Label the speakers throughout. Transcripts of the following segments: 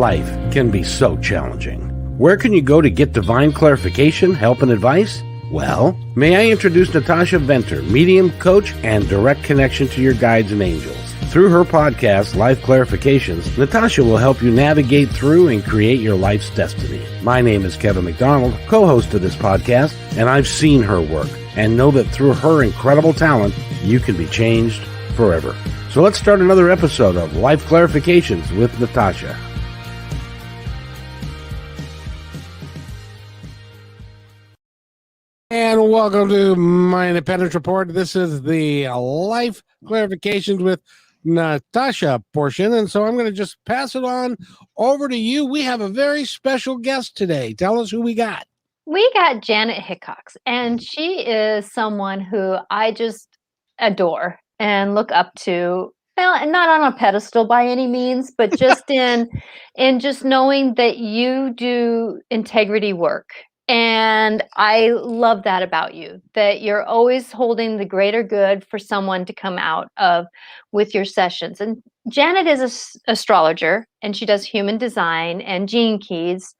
Speaker 1: Life can be so challenging. Where can you go to get divine clarification, help, and advice? Well, may I introduce Natasha Venter, medium, coach, and direct connection to your guides and angels. Through her podcast, Life Clarifications, Natasha will help you navigate through and create your life's destiny. My name is Kevin McDonald, co-host of this podcast, and I've seen her work and know that through her incredible talent, you can be changed forever. So let's start another episode of Life Clarifications with Natasha. And welcome to my Independence Report. This is the Life Clarifications with Natasha portion. And so I'm going to just pass it on over to you. We have a very special guest today. Tell us who we got.
Speaker 2: We got Janet Hickox, and she is someone who I just adore and look up to. Well, not on a pedestal by any means, but just in just knowing that you do integrity work. And I love that about you, that you're always holding the greater good for someone to come out of with your sessions. And Janet is an astrologer, and she does human design and gene keys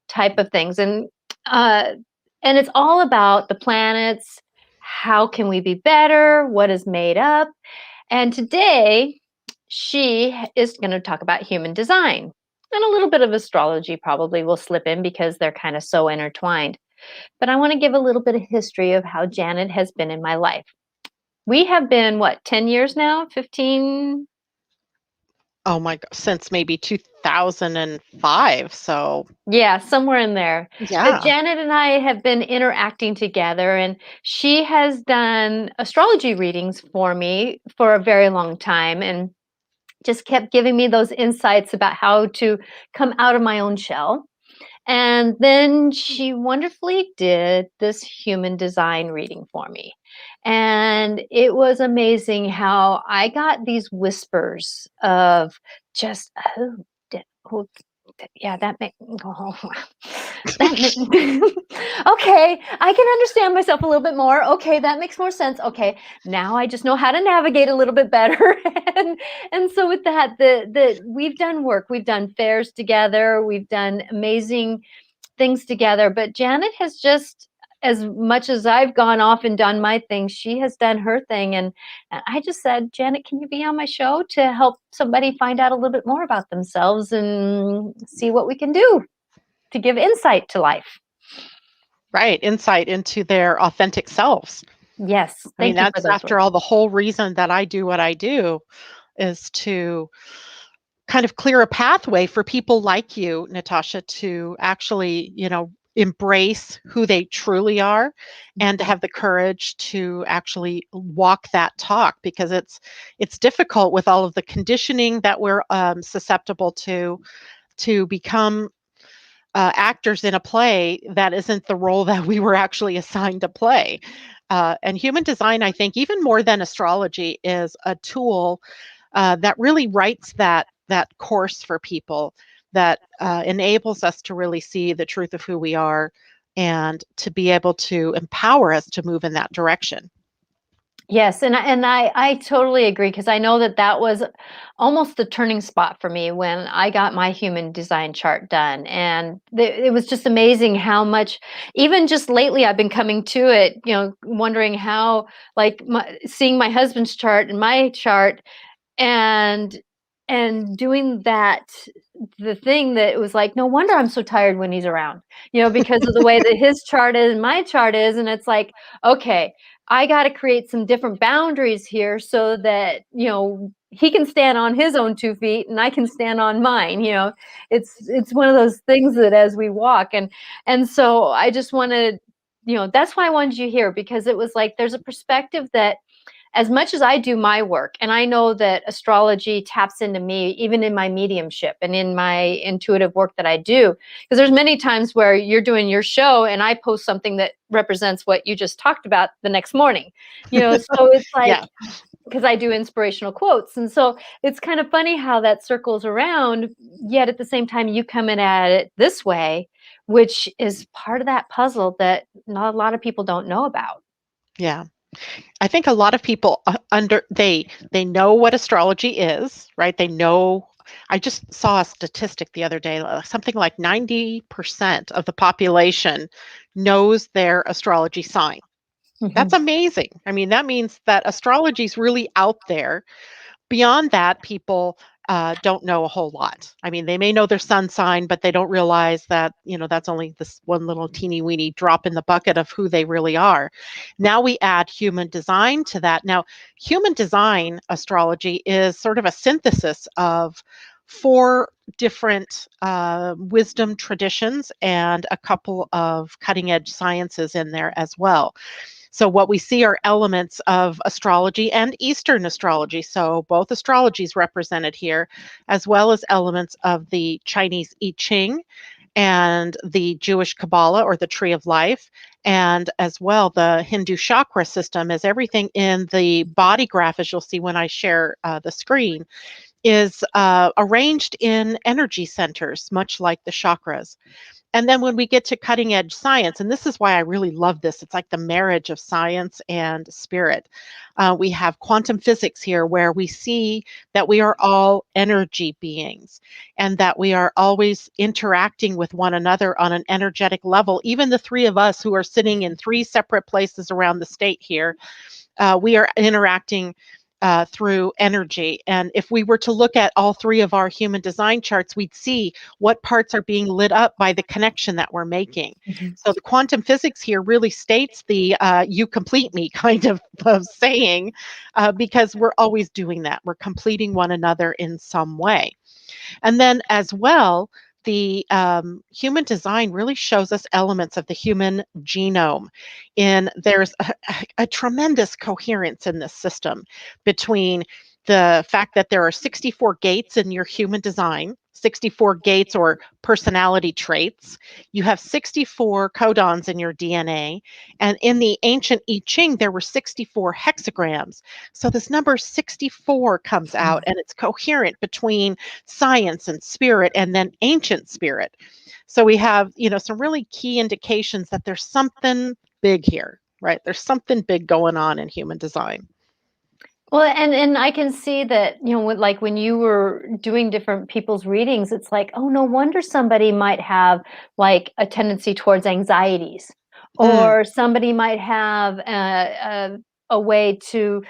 Speaker 2: type of things. And it's all about the planets. How can we be better? What is made up? And today, she is going to talk about human design. And a little bit of astrology probably will slip in because they're kind of so intertwined. But I want to give a little bit of history of how Janet has been in my life. We have been, 10 years now? 15?
Speaker 3: Oh my God, since maybe 2005. So
Speaker 2: yeah, somewhere in there.
Speaker 3: Yeah.
Speaker 2: But Janet and I have been interacting together, and she has done astrology readings for me for a very long time and just kept giving me those insights about how to come out of my own shell. And then she wonderfully did this human design reading for me. And it was amazing how I got these whispers of just, yeah, that makes, okay, I can understand myself a little bit more. Okay, that makes more sense. Okay, now I just know how to navigate a little bit better. and so with that, we've done work, we've done fairs together, we've done amazing things together. But Janet has just, as much as I've gone off and done my thing, she has done her thing. And I just said, Janet, can you be on my show to help somebody find out a little bit more about themselves and see what we can do to give insight to life?
Speaker 3: Right. Insight into their authentic selves.
Speaker 2: Yes.
Speaker 3: I mean, that's after all the whole reason that I do what I do is to kind of clear a pathway for people like you, Natasha, to actually, embrace who they truly are and to have the courage to actually walk that talk, because it's difficult with all of the conditioning that we're susceptible to become actors in a play that isn't the role that we were actually assigned to play. And human design, I think, even more than astrology, is a tool that really writes that course for people, that enables us to really see the truth of who we are and to be able to empower us to move in that direction.
Speaker 2: Yes, and I totally agree, because I know that was almost the turning spot for me when I got my human design chart done. And it was just amazing how much, even just lately, I've been coming to it, wondering how, seeing my husband's chart and my chart and doing that, the thing that was like, no wonder I'm so tired when he's around, because of the way that his chart is and my chart is. And it's like, okay, I got to create some different boundaries here so that, he can stand on his own 2 feet and I can stand on mine. It's one of those things that as we walk, and so I just wanted, that's why I wanted you here, because it was like, there's a perspective that, as much as I do my work, and I know that astrology taps into me, even in my mediumship and in my intuitive work that I do, because there's many times where you're doing your show and I post something that represents what you just talked about the next morning, so it's like, because I do inspirational quotes. And so it's kind of funny how that circles around, yet at the same time, you come in at it this way, which is part of that puzzle that not a lot of people don't know about.
Speaker 3: Yeah. I think a lot of people they know what astrology is, right? They know I just saw a statistic the other day, something like 90% of the population knows their astrology sign. That's
Speaker 2: Mhm.
Speaker 3: amazing. I mean, that means that astrology is really out there. Beyond that, people don't know a whole lot. I mean, they may know their sun sign, but they don't realize that, that's only this one little teeny weeny drop in the bucket of who they really are. Now we add human design to that. Now, human design astrology is sort of a synthesis of four different wisdom traditions and a couple of cutting edge sciences in there as well. So what we see are elements of astrology and Eastern astrology. So both astrologies represented here, as well as elements of the Chinese I Ching and the Jewish Kabbalah or the Tree of Life, and as well the Hindu chakra system, as everything in the body graph, as you'll see when I share the screen, is arranged in energy centers, much like the chakras. And then when we get to cutting edge science, and this is why I really love this, it's like the marriage of science and spirit. We have quantum physics here, where we see that we are all energy beings and that we are always interacting with one another on an energetic level. Even the three of us who are sitting in three separate places around the state here, we are interacting through energy. And if we were to look at all three of our human design charts, we'd see what parts are being lit up by the connection that we're making.
Speaker 2: Mhm.
Speaker 3: So the quantum physics here really states the you complete me kind of saying, because we're always doing that. We're completing one another in some way. And then as well, the human design really shows us elements of the human genome. And there's a tremendous coherence in this system between the fact that there are 64 gates in your human design, 64 gates or personality traits. You have 64 codons in your DNA. And in the ancient I Ching, there were 64 hexagrams. So this number 64 comes out, and it's coherent between science and spirit and then ancient spirit. So we have, some really key indications that there's something big here, right? There's something big going on in human design.
Speaker 2: Well, and I can see that, like when you were doing different people's readings, it's like, oh, no wonder somebody might have like a tendency towards anxieties,
Speaker 3: Mm,
Speaker 2: or somebody might have a way to,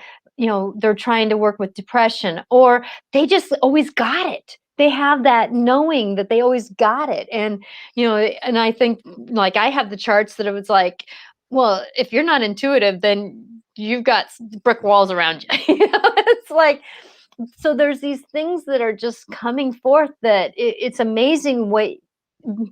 Speaker 2: they're trying to work with depression, or they just always got it. They have that knowing that they always got it. And I think like I have the charts that it was like, well, if you're not intuitive, then you've got brick walls around you. It's like, so there's these things that are just coming forth that it's amazing what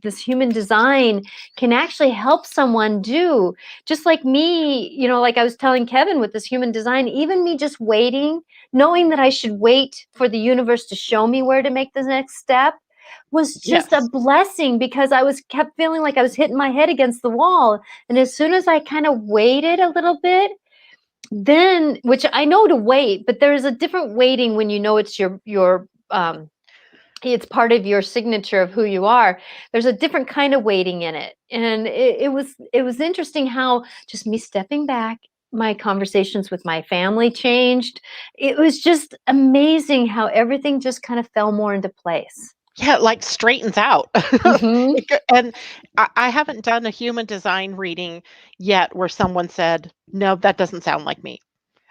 Speaker 2: this human design can actually help someone do. Just like me, like I was telling Kevin with this human design, even me just waiting, knowing that I should wait for the universe to show me where to make the next step was just a
Speaker 3: yes.
Speaker 2: blessing, because I was kept feeling like I was hitting my head against the wall. And as soon as I kind of waited a little bit, then, which I know to wait, but there's a different waiting when you know it's it's part of your signature of who you are. There's a different kind of waiting in it. And it was interesting how just me stepping back, my conversations with my family changed. It was just amazing how everything just kind of fell more into place.
Speaker 3: Yeah, like straightens out.
Speaker 2: Mhm.
Speaker 3: And I haven't done a human design reading yet where someone said, no, that doesn't sound like me.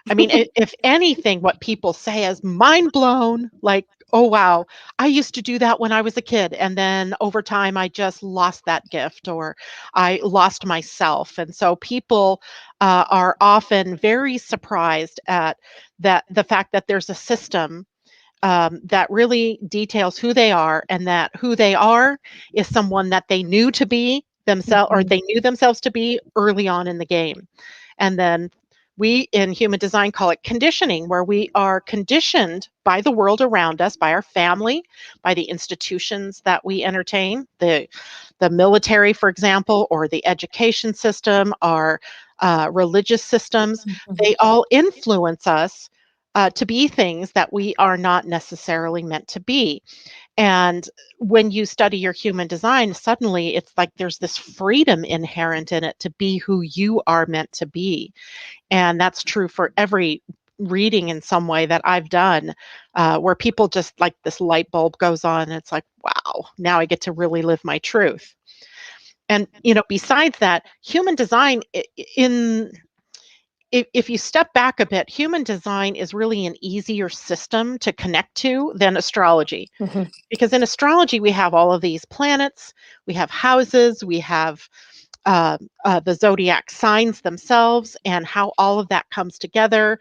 Speaker 3: I mean, if anything, what people say is mind blown, like, oh, wow, I used to do that when I was a kid. And then over time, I just lost that gift, or I lost myself. And so people are often very surprised at that, the fact that there's a system that really details who they are, and that who they are is someone that they knew to be themselves, or
Speaker 2: Mhm.
Speaker 3: they knew themselves to be early on in the game. And then we in human design call it conditioning, where we are conditioned by the world around us, by our family, by the institutions that we entertain, the military, for example, or the education system, our religious systems.
Speaker 2: Mhm.
Speaker 3: They all influence us to be things that we are not necessarily meant to be. And when you study your human design, suddenly it's like there's this freedom inherent in it to be who you are meant to be. And that's true for every reading in some way that I've done, where people just like this light bulb goes on, and it's like, wow, now I get to really live my truth. And besides that, human design in if you step back a bit, human design is really an easier system to connect to than astrology.
Speaker 2: Mhm.
Speaker 3: Because in astrology, we have all of these planets, we have houses, we have the zodiac signs themselves, and how all of that comes together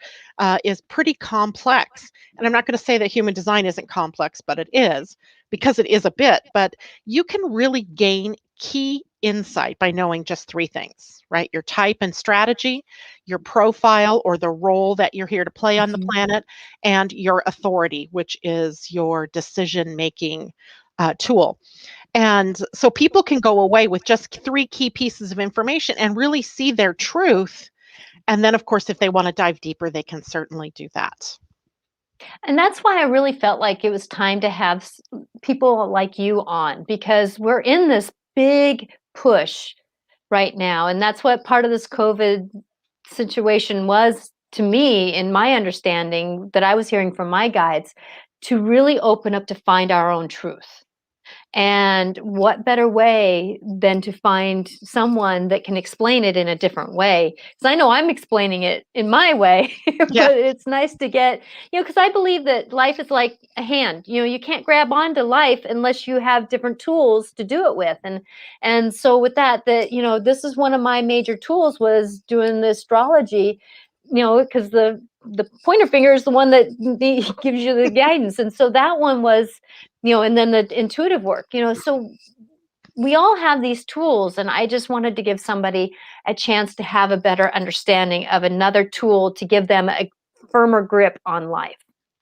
Speaker 3: is pretty complex. And I'm not going to say that human design isn't complex, but it is, because it is a bit. But you can really gain key insight by knowing just three things, right? Your type and strategy, your profile or the role that you're here to play on the
Speaker 2: Mhm.
Speaker 3: planet, and your authority, which is your decision making tool. And so people can go away with just three key pieces of information and really see their truth. And then, of course, if they want to dive deeper, they can certainly do that.
Speaker 2: And that's why I really felt like it was time to have people like you on, because we're in this big push right now. And that's what part of this COVID situation was to me, in my understanding that I was hearing from my guides, to really open up to find our own truth. And what better way than to find someone that can explain it in a different way? Because I know I'm explaining it in my way,
Speaker 3: Yeah.
Speaker 2: but it's nice to get, because I believe that life is like a hand. You can't grab onto life unless you have different tools to do it with. And so with that, this is one of my major tools, was doing the astrology, because the pointer finger is the one that gives you the guidance. And so that one was, and then the intuitive work, so we all have these tools, and I just wanted to give somebody a chance to have a better understanding of another tool to give them a firmer grip on life.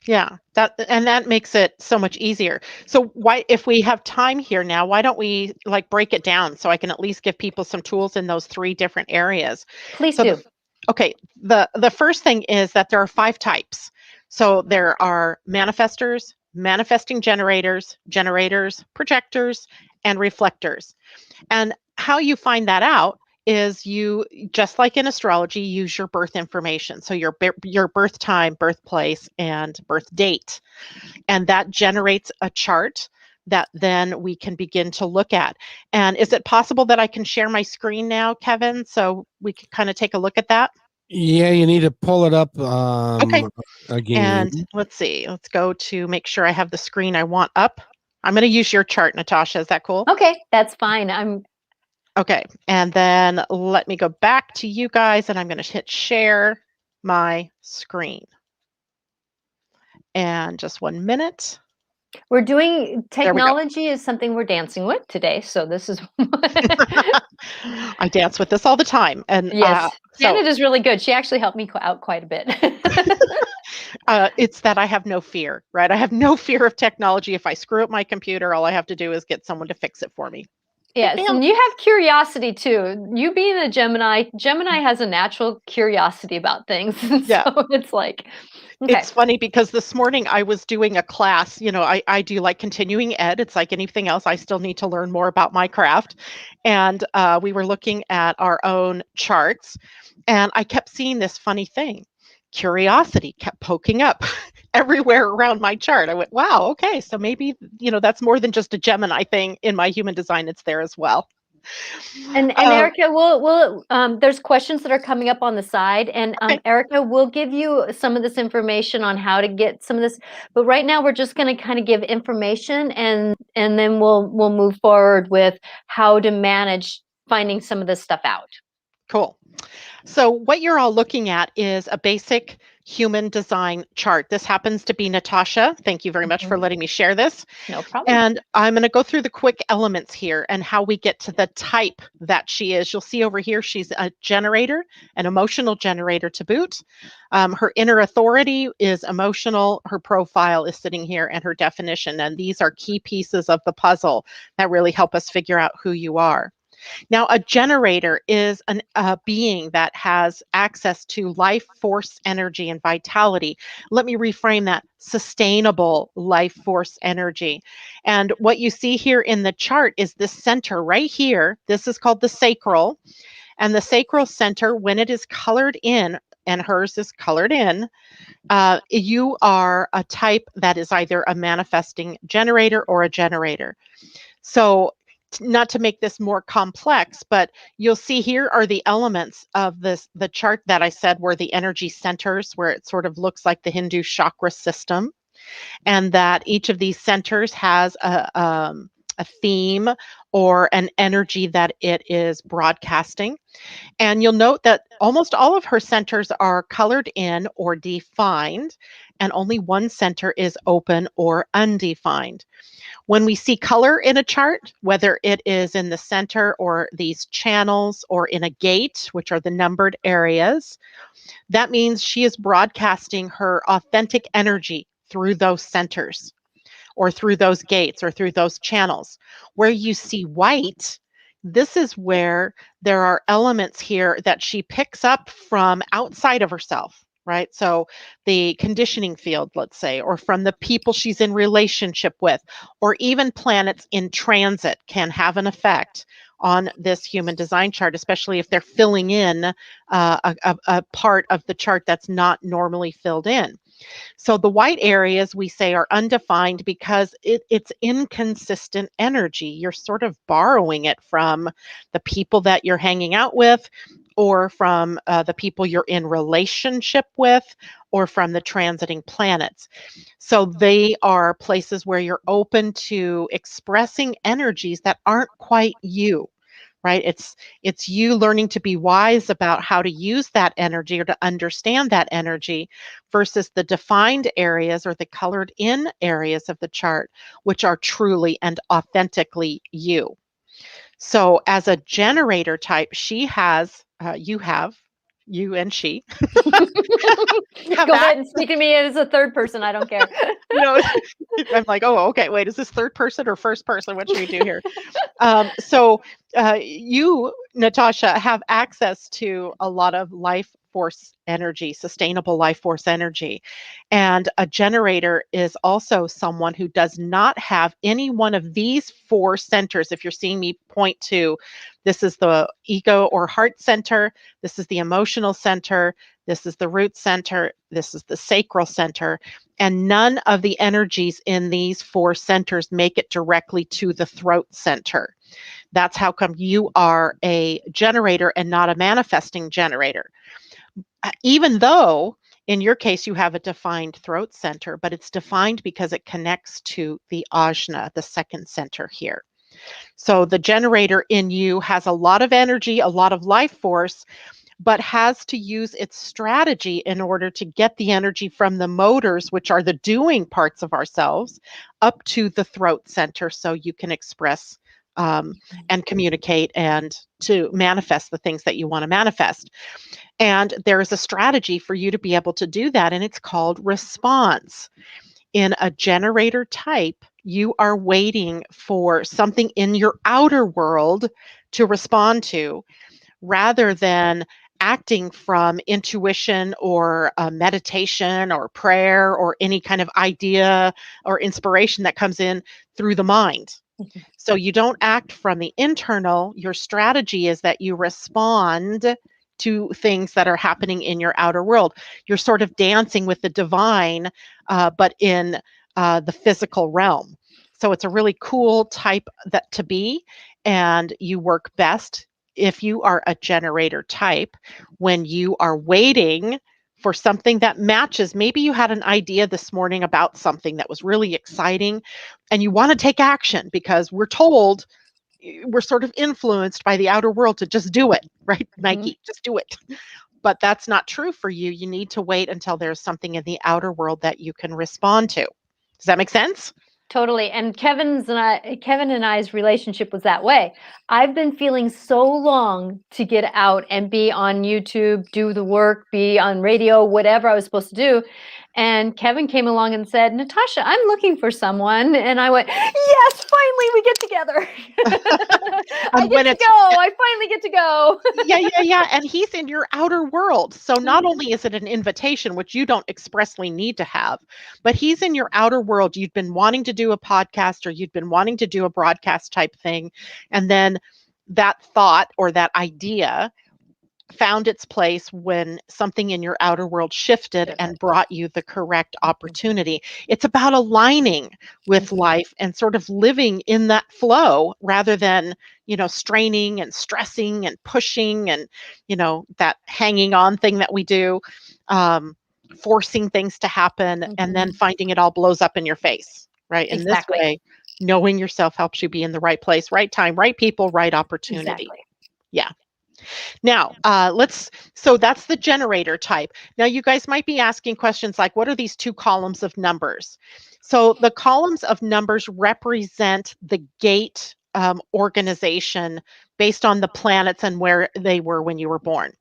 Speaker 3: Yeah, that makes it so much easier. So why, if we have time here now, why don't we like break it down so I can at least give people some tools in those three different areas?
Speaker 2: Please
Speaker 3: So
Speaker 2: do.
Speaker 3: okay, the first thing is that there are 5 types. So there are manifestors, manifesting generators, projectors, and reflectors. And how you find that out is, you, just like in astrology, use your birth information. So your birth time, birthplace, and birth date. And that generates a chart that then we can begin to look at. And is it possible that I can share my screen now, Kevin, so we can kind of take a look at that?
Speaker 1: Yeah, you need to pull it up
Speaker 3: Okay.
Speaker 1: again.
Speaker 3: And let's see. Let's go to make sure I have the screen I want up. I'm going to use your chart, Natasha. Is that cool?
Speaker 2: Okay, that's fine.
Speaker 3: Okay. And then let me go back to you guys, and I'm going to hit share my screen. And just 1 minute.
Speaker 2: We're doing
Speaker 3: There we go.
Speaker 2: technology is something we're dancing with today. So this is
Speaker 3: I dance with this all the time. And
Speaker 2: yes.
Speaker 3: so
Speaker 2: Janet is really good. She actually helped me out quite a bit.
Speaker 3: it's that I have no fear, right? I have no fear of technology. If I screw up my computer, all I have to do is get someone to fix it for me.
Speaker 2: Yes,
Speaker 3: Bam.
Speaker 2: and you have curiosity too. You being a Gemini has a natural curiosity about things.
Speaker 3: Yeah.
Speaker 2: So it's like, okay.
Speaker 3: It's funny because this morning I was doing a class, I do like continuing ed. It's like anything else. I still need to learn more about my craft. And we were looking at our own charts, and I kept seeing this funny thing. Curiosity kept poking up everywhere around my chart. I went, wow, okay. So maybe, that's more than just a Gemini thing in my human design. It's there as well.
Speaker 2: And Erica, we'll there's questions that are coming up on the side, and
Speaker 3: Okay.
Speaker 2: Erica will give you some of this information on how to get some of this. But right now, we're just going to kind of give information, and then we'll move forward with how to manage finding some of this stuff out.
Speaker 3: Cool. So what you're all looking at is a basic human design chart. This happens to be Natasha. Thank you very much for letting me share this.
Speaker 2: No problem.
Speaker 3: And I'm going to go through the quick elements here and how we get to the type that she is. You'll see over here, she's a generator, an emotional generator to boot. Her inner authority is emotional. Her profile is sitting here, and her definition. And these are key pieces of the puzzle that really help us figure out who you are. Now, a generator is a being that has access to life force energy and vitality. Let me reframe that: sustainable life force energy. And what you see here in the chart is this center right here. This is called the sacral. And the sacral center, when it is colored in and hers is colored in, you are a type that is either a manifesting generator or a generator. So not to make this more complex, but you'll see here are the elements of the chart that I said were the energy centers, where it sort of looks like the Hindu chakra system, and that each of these centers has a theme or an energy that it is broadcasting. And you'll note that almost all of her centers are colored in or defined, and only one center is open or undefined. When we see color in a chart, whether it is in the center or these channels or in a gate, which are the numbered areas, that means she is broadcasting her authentic energy through those centers or through those gates or through those channels. Where you see white, this is where there are elements here that she picks up from outside of herself, right? So the conditioning field, let's say, or from the people she's in relationship with, or even planets in transit can have an effect on this human design chart, especially if they're filling in a part of the chart that's not normally filled in. So the white areas we say are undefined because it's inconsistent energy. You're sort of borrowing it from the people that you're hanging out with, or from the people you're in relationship with, or from the transiting planets. So they are places where you're open to expressing energies that aren't quite you. Right? It's you learning to be wise about how to use that energy or to understand that energy versus the defined areas or the colored in areas of the chart, which are truly and authentically you. So as a generator type, you and she have
Speaker 2: Go ahead and speak to me as a third person. I don't care.
Speaker 3: no, I'm like, oh, okay, wait, is this third person or first person? What should we do here? So you, Natasha, have access to a lot of life force energy, sustainable life force energy. And a generator is also someone who does not have any one of these four centers. If you're seeing me point to, this is the ego or heart center, this is the emotional center, this is the root center, this is the sacral center, and none of the energies in these four centers make it directly to the throat center. That's how come you are a generator and not a manifesting generator. Even though in your case you have a defined throat center, but it's defined because it connects to the ajna, the second center here. So the generator in you has a lot of energy, a lot of life force, but has to use its strategy in order to get the energy from the motors, which are the doing parts of ourselves, up to the throat center so you can express and communicate and to manifest the things that you want to manifest. And there is a strategy for you to be able to do that, and it's called response. In a generator type, you are waiting for something in your outer world to respond to, rather than acting from intuition or meditation or prayer or any kind of idea or inspiration that comes in through the mind. So you don't act from the internal. Your strategy is that you respond to things that are happening in your outer world. You're sort of dancing with the divine, but in the physical realm. So it's a really cool type that to be, and you work best if you are a generator type when you are waiting for something that matches. Maybe you had an idea this morning about something that was really exciting and you want to take action because we're told, we're sort of influenced by the outer world to just do it, right? Nike, just do it. But that's not true for you. You need to wait until there's something in the outer world that you can respond to. Does that make sense?
Speaker 2: Totally. And Kevin and I's relationship was that way. I've been feeling so long to get out and be on YouTube, do the work, be on radio, whatever I was supposed to do. And Kevin came along and said, Natasha, I'm looking for someone. And I went, yes, finally we get together. I get to go. I finally get to go.
Speaker 3: Yeah. And he's in your outer world. So not only is it an invitation, which you don't expressly need to have, but he's in your outer world. You'd been wanting to do a podcast or you'd been wanting to do a broadcast type thing. And then that thought or that idea found its place when something in your outer world shifted and brought you the correct opportunity. It's about aligning with life and sort of living in that flow rather than, straining and stressing and pushing and, that hanging on thing that we do, forcing things to happen and then finding it all blows up in your face, right? In this
Speaker 2: Exactly.
Speaker 3: way, knowing yourself helps you be in the right place, right time, right people, right opportunity.
Speaker 2: Exactly.
Speaker 3: Yeah. Now, so that's the generator type. Now, you guys might be asking questions like, what are these two columns of numbers? So the columns of numbers represent the gate organization based on the planets and where they were when you were born.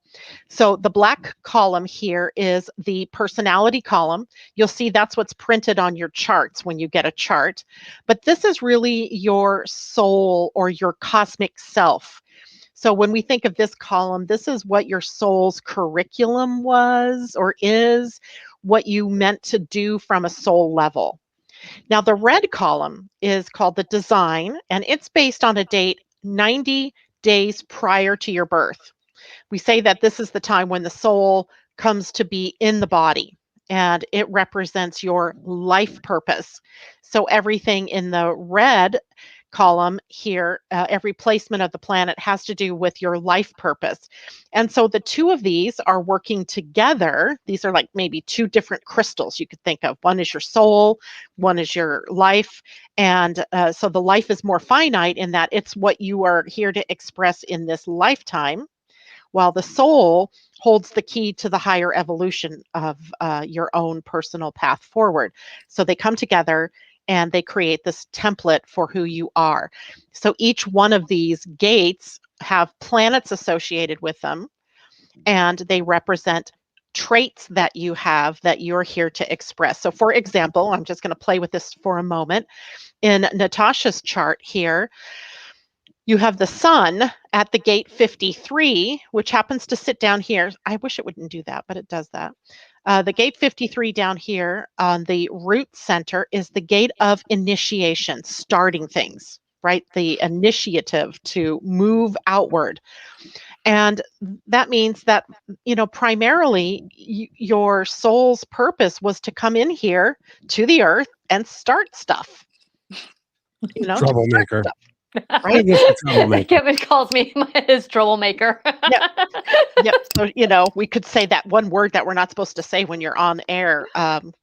Speaker 3: So the black column here is the personality column. You'll see that's what's printed on your charts when you get a chart. But this is really your soul or your cosmic self. So when we think of this column, this is what your soul's curriculum was or is, what you meant to do from a soul level. Now, the red column is called the design, and it's based on a date 90 days prior to your birth. We say that this is the time when the soul comes to be in the body, and it represents your life purpose. So everything in the red column here, every placement of the planet has to do with your life purpose. And so the two of these are working together. These are like maybe two different crystals you could think of. One is your soul, one is your life. And so the life is more finite in that it's what you are here to express in this lifetime, while the soul holds the key to the higher evolution of your own personal path forward. So they come together and they create this template for who you are. So each one of these gates have planets associated with them, and they represent traits that you have that you're here to express. So for example, I'm just going to play with this for a moment. In Natasha's chart here, you have the sun at the gate 53, which happens to sit down here. I wish it wouldn't do that, but it does that. The gate 53 down here on the root center is the gate of initiation, starting things, right? The initiative to move outward. And that means that, primarily your soul's purpose was to come in here to the earth and start stuff, to start
Speaker 1: Troublemaker.
Speaker 3: stuff,
Speaker 1: I
Speaker 3: right?
Speaker 1: guess a troublemaker.
Speaker 2: Kevin calls me his troublemaker.
Speaker 3: Yep. Yep. So, we could say that one word that we're not supposed to say when you're on air,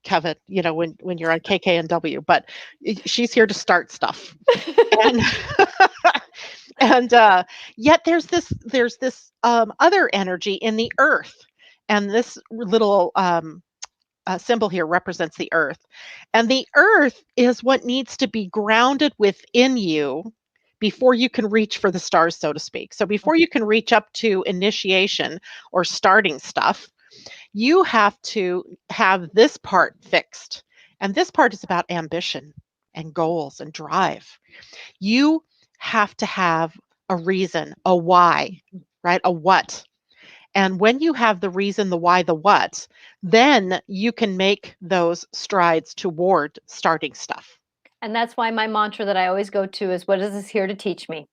Speaker 3: Kevin, when you're on KKNW, but she's here to start stuff. And and yet there's this other energy in the earth. And this little symbol here represents the earth. And the earth is what needs to be grounded within you before you can reach for the stars, so to speak. So before you can reach up to initiation or starting stuff, you have to have this part fixed. And this part is about ambition and goals and drive. You have to have a reason, a why, right? A what. And when you have the reason, the why, the what, then you can make those strides toward starting stuff.
Speaker 2: And that's why my mantra that I always go to is, what is this here to teach me?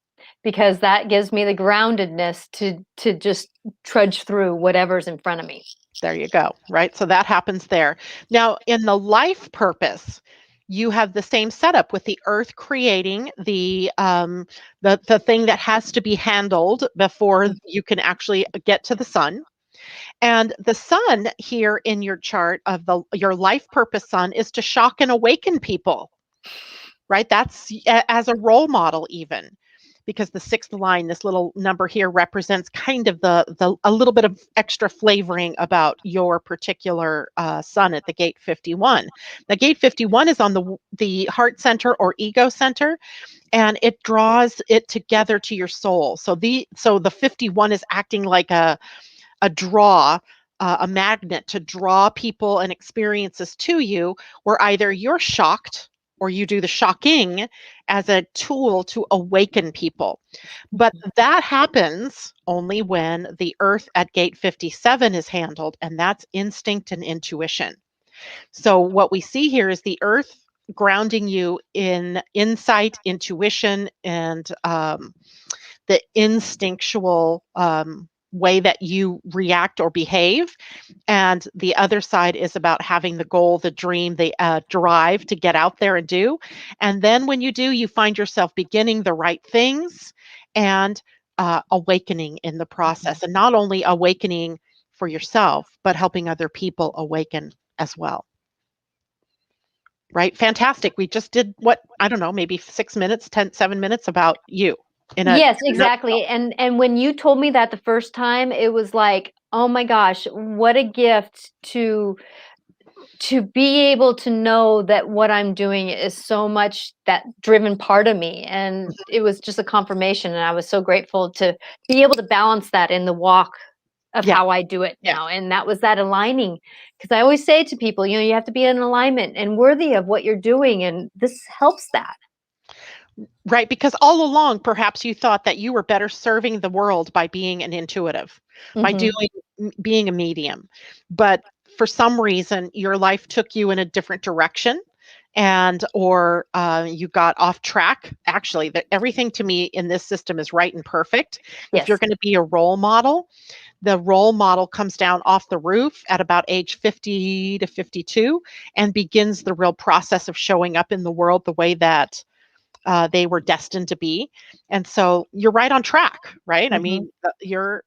Speaker 2: Because that gives me the groundedness to just trudge through whatever's in front of me.
Speaker 3: There you go, right? So that happens there. Now, in the life purpose, you have the same setup with the earth creating the thing that has to be handled before you can actually get to the sun. And the sun here in your chart of your life purpose sun is to shock and awaken people, right? That's as a role model even, because the sixth line, this little number here represents kind of a little bit of extra flavoring about your particular sun at the gate 51. The gate 51 is on the heart center or ego center, and it draws it together to your soul. So the 51 is acting like a draw, a magnet to draw people and experiences to you, where either you're shocked or you do the shocking as a tool to awaken people. But that happens only when the earth at gate 57 is handled, and that's instinct and intuition. So what we see here is the earth grounding you in insight, intuition, and the instinctual way that you react or behave. And the other side is about having the goal, the dream, the drive to get out there and do. And then when you do, you find yourself beginning the right things and awakening in the process. And not only awakening for yourself, but helping other people awaken as well. Right? Fantastic. We just did what, I don't know, maybe 6 minutes, 7 minutes about you.
Speaker 2: Yes, exactly. And when you told me that the first time, it was like, oh my gosh, what a gift to be able to know that what I'm doing is so much that driven part of me. And it was just a confirmation. And I was so grateful to be able to balance that in the walk of
Speaker 3: Yeah.
Speaker 2: how I do it
Speaker 3: Yeah.
Speaker 2: now. And that was that aligning. Because I always say to people, you have to be in alignment and worthy of what you're doing. And this helps that.
Speaker 3: Right, because all along, perhaps you thought that you were better serving the world by being an intuitive, by being a medium. But for some reason, your life took you in a different direction, and or you got off track. Actually, everything to me in this system is right and perfect. If you're
Speaker 2: Yes.
Speaker 3: going to be a role model, the role model comes down off the roof at about age 50 to 52 and begins the real process of showing up in the world the way that they were destined to be. And so you're right on track, right? I mean, you're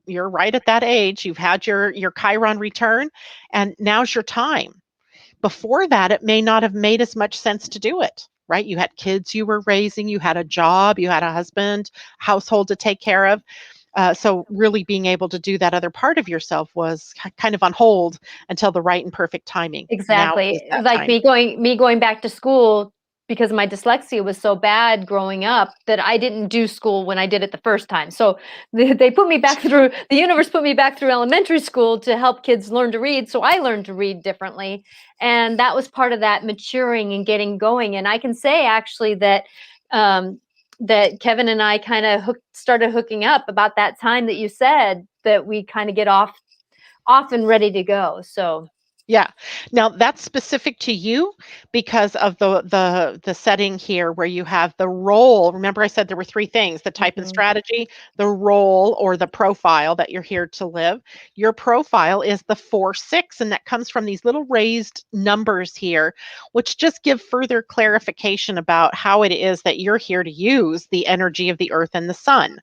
Speaker 3: right at that age. You've had your Chiron return, and now's your time. Before that, it may not have made as much sense to do it, right? You had kids you were raising, you had a job, you had a husband, household to take care of. So really being able to do that other part of yourself was kind of on hold until the right and perfect timing. Now is
Speaker 2: Exactly.
Speaker 3: that
Speaker 2: Like
Speaker 3: time.
Speaker 2: me going back to school because my dyslexia was so bad growing up that I didn't do school when I did it the first time. So they put me back through, the universe put me back through elementary school to help kids learn to read. So I learned to read differently. And that was part of that maturing and getting going. And I can say actually that that Kevin and I kind of started hooking up about that time that you said that we kind of get off and ready to go. So
Speaker 3: Yeah. Now that's specific to you because of the setting here where you have the role. Remember I said there were three things: the type and strategy, the role or the profile that you're here to live. Your profile is the 4-6, and that comes from these little raised numbers here, which just give further clarification about how it is that you're here to use the energy of the earth and the sun.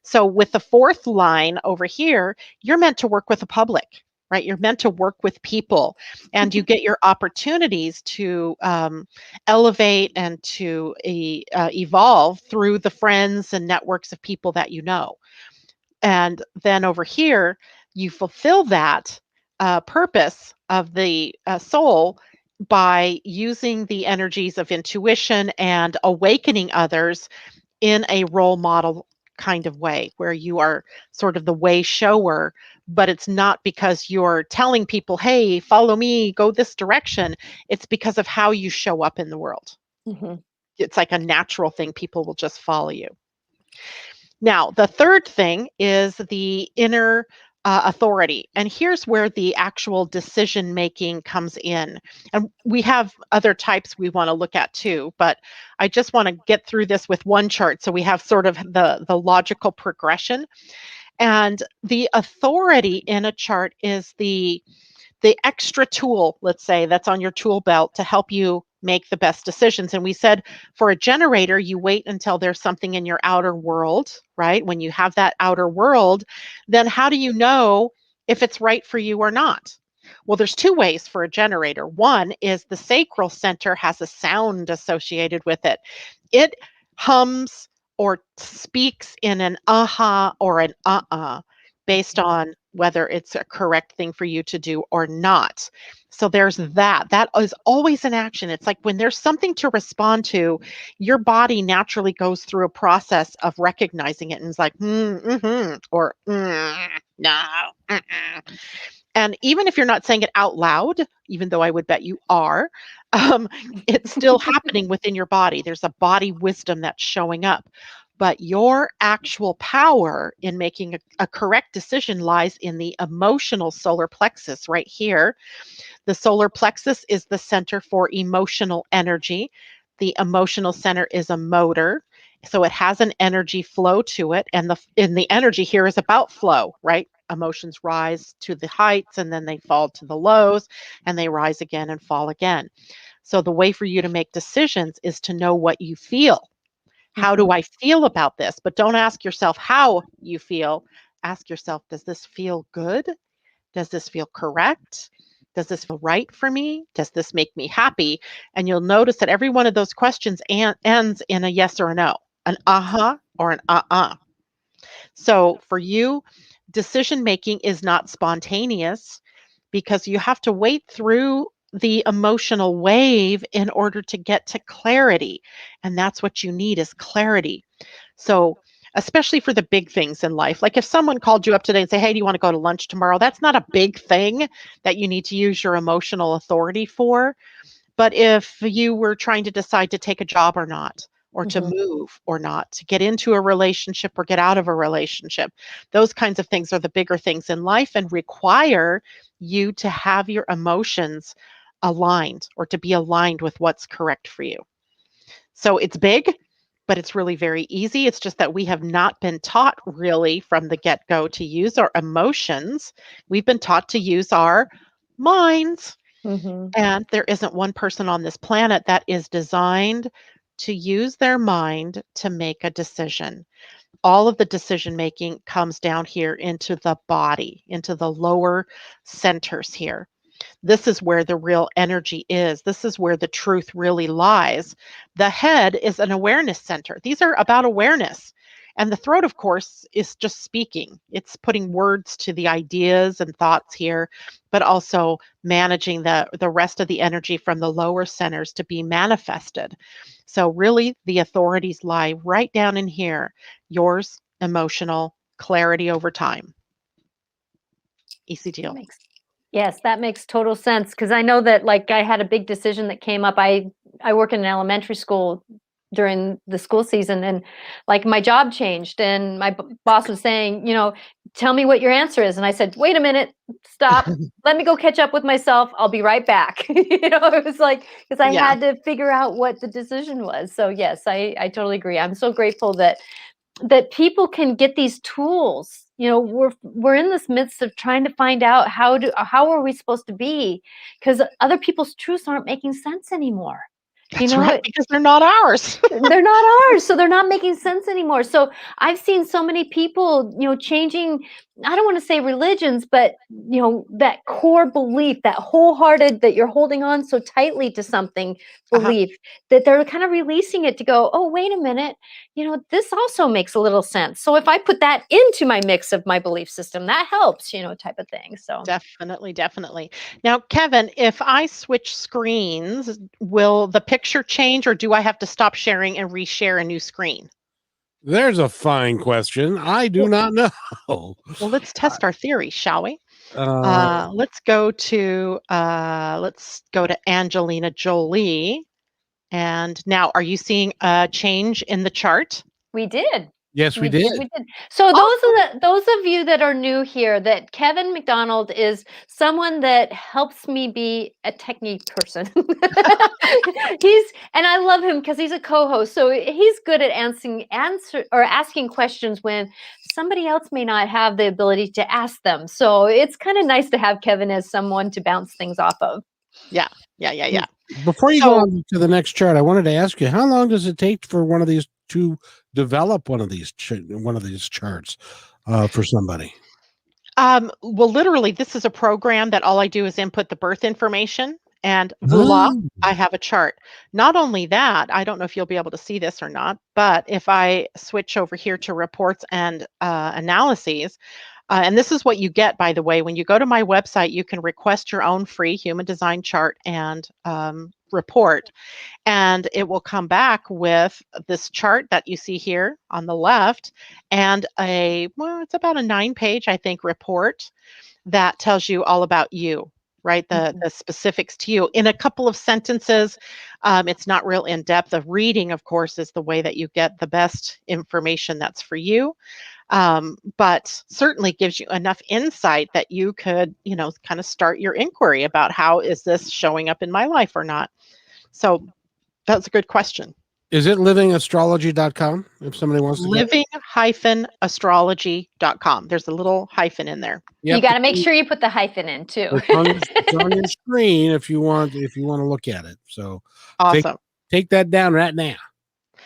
Speaker 3: So with the fourth line over here, you're meant to work with the public, right? You're meant to work with people, and you get your opportunities to elevate and to evolve through the friends and networks of people that you know. And then over here, you fulfill that purpose of the soul by using the energies of intuition and awakening others in a role model kind of way where you are sort of the way shower, but it's not because you're telling people, hey, follow me, go this direction. It's because of how you show up in the world. It's like a natural thing. People will just follow you. Now, the third thing is the inner authority. And here's where the actual decision making comes in. And we have other types we want to look at too, but I just want to get through this with one chart so we have sort of the logical progression. And the authority in a chart is the extra tool, let's say, that's on your tool belt to help you make the best decisions. And we said for a generator, you wait until there's something in your outer world, right? When you have that outer world, then how do you know if it's right for you or not? Well, there's two ways for a generator. One is the sacral center has a sound associated with it. It hums or speaks in an aha or an based on whether it's a correct thing for you to do or not. So there's that. That is always an action. It's like when there's something to respond to, your body naturally goes through a process of recognizing it and is like, or no. And even if you're not saying it out loud, even though I would bet you are, it's still happening within your body. There's a body wisdom that's showing up. But your actual power in making a correct decision lies in the emotional solar plexus right here. The solar plexus is the center for emotional energy. The emotional center is a motor. So it has an energy flow to it, and the energy here is about flow, right? Emotions rise to the heights and then they fall to the lows and they rise again and fall again. So the way for you to make decisions is to know what you feel. How do
Speaker 2: Mhm.
Speaker 3: I feel about this? But don't ask yourself how you feel. Ask yourself, does this feel good? Does this feel correct? Does this feel right for me? Does this make me happy? And you'll notice that every one of those questions ends in a yes or a no, an uh-huh or an uh-uh. So for you, decision making is not spontaneous because you have to wait through the emotional wave in order to get to clarity. And that's what you need is clarity. So, especially for the big things in life, like if someone called you up today and say, "Hey, do you want to go to lunch tomorrow?" That's not a big thing that you need to use your emotional authority for. But if you were trying to decide to take a job or not, or to
Speaker 2: Mhm.
Speaker 3: move or not, to get into a relationship or get out of a relationship, those kinds of things are the bigger things in life and require you to have your emotions aligned or to be aligned with what's correct for you. So it's big, but it's really very easy. It's just that we have not been taught really from the get go to use our emotions. We've been taught to use our minds.
Speaker 2: Mhm.
Speaker 3: And there isn't one person on this planet that is designed to use their mind to make a decision. All of the decision making comes down here into the body, into the lower centers here. This is where the real energy is. This is where the truth really lies. The head is an awareness center. These are about awareness. And the throat, of course, is just speaking. It's putting words to the ideas and thoughts here, but also managing the rest of the energy from the lower centers to be manifested. So, really, the authorities lie right down in here yours, emotional, clarity over time. Easy
Speaker 2: That
Speaker 3: deal.
Speaker 2: makes Yes, that makes total sense because I know that, like, I had a big decision that came up. I work in an elementary school during the school season, and, like, my job changed, and my boss was saying, "Tell me what your answer is," and I said, "Wait a minute, stop. Let me go catch up with myself. I'll be right back." It was like because I
Speaker 3: Yeah.
Speaker 2: had to figure out what the decision was. So, yes, I totally agree. I'm so grateful that people can get these tools. We're in this midst of trying to find out how are we supposed to be, because other people's truths aren't making sense anymore. you
Speaker 3: That's right,
Speaker 2: know
Speaker 3: because they're not ours.
Speaker 2: they're not ours, so they're not making sense anymore. So I've seen so many people, changing, I don't want to say religions, but that core belief, that wholehearted, that you're holding on so tightly to something,
Speaker 3: Uh-huh.
Speaker 2: belief, that they're kind of releasing it to go, oh, wait a minute, this also makes a little sense. So if I put that into my mix of my belief system, that helps, type of thing. So
Speaker 3: Definitely, definitely. Now, Kevin, if I switch screens, will the picture change or do I have to stop sharing and reshare a new screen?
Speaker 1: There's a fine question. I do
Speaker 3: Well,
Speaker 1: not know.
Speaker 3: well, let's test our theory, shall we?
Speaker 1: Uh,
Speaker 3: Let's go to Angelina Jolie. And now, are you seeing a change in the chart?
Speaker 2: we did.
Speaker 1: yes, we
Speaker 2: We did,
Speaker 1: did.
Speaker 2: we did. So
Speaker 3: Awesome.
Speaker 2: those of you that are new here, that Kevin McDonald is someone that helps me be a technique person. And I love him because he's a co-host. So he's good at asking questions when somebody else may not have the ability to ask them. So it's kind of nice to have Kevin as someone to bounce things off of.
Speaker 3: Yeah, yeah, yeah, yeah.
Speaker 1: Before you go
Speaker 3: So,
Speaker 1: on to the next chart, I wanted to ask you, how long does it take for one of these to develop one of these charts for somebody?
Speaker 3: well, literally, this is a program that all I do is input the birth information, and voila,
Speaker 1: Oh,
Speaker 3: I have a chart. Not only that, I don't know if you'll be able to see this or not, but if I switch over here to reports and analyses, and this is what you get, by the way, when you go to my website, you can request your own free human design chart and report. And it will come back with this chart that you see here on the left and it's about a 9-page, I think, report that tells you all about you, right?
Speaker 2: Mhm.
Speaker 3: The specifics to you in a couple of sentences. It's not real in depth. The reading, of course, is the way that you get the best information that's for you. But certainly gives you enough insight that you could, kind of start your inquiry about how is this showing up in my life or not. So that's a good question.
Speaker 1: Is it livingastrology.com if somebody wants to go?
Speaker 3: Living-astrology.com. There's a little hyphen in there.
Speaker 2: You got to make sure you put the hyphen in too.
Speaker 1: It's on your screen if you want to look at it. So
Speaker 3: Awesome.
Speaker 1: take that down right now.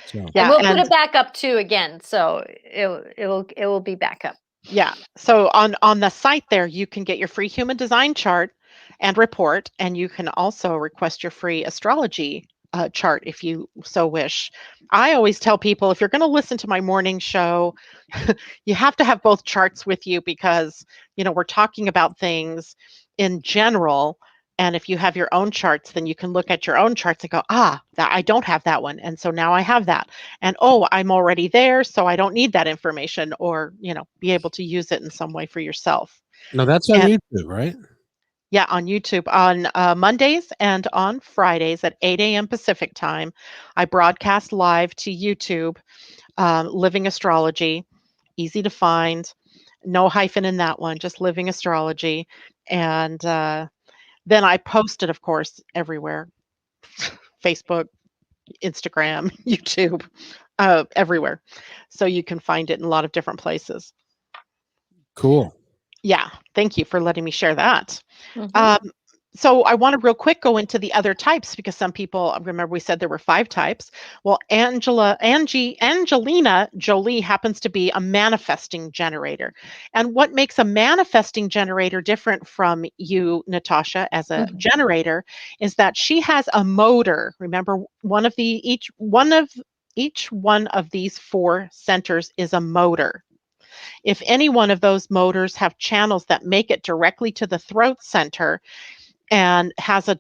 Speaker 1: So
Speaker 2: And we'll put it back up too again, so it will be back up.
Speaker 3: Yeah. So on the site there, you can get your free human design chart and report, and you can also request your free astrology chart if you so wish. I always tell people, if you're going to listen to my morning show, you have to have both charts with you because, we're talking about things in general. And if you have your own charts, then you can look at your own charts and go, that I don't have that one. And so now I have that. And I'm already there, so I don't need that information, or, be able to use it in some way for yourself.
Speaker 1: no, that's on YouTube, right?
Speaker 3: Yeah, on YouTube on Mondays and on Fridays at 8 a.m. Pacific time. I broadcast live to YouTube, Living Astrology, easy to find, no hyphen in that one, just Living Astrology. And then I post it, of course, everywhere. Facebook, Instagram, YouTube, everywhere. So you can find it in a lot of different places.
Speaker 1: Cool.
Speaker 3: Yeah, thank you for letting me share that.
Speaker 2: Mm-hmm.
Speaker 3: So I want to real quick go into the other types, because some people, remember we said there were 5 types. Well, Angelina Jolie happens to be a manifesting generator. And what makes a manifesting generator different from you, Natasha, as a generator, is that she has a motor. Remember, each one of these 4 centers is a motor. If any one of those motors have channels that make it directly to the throat center and has a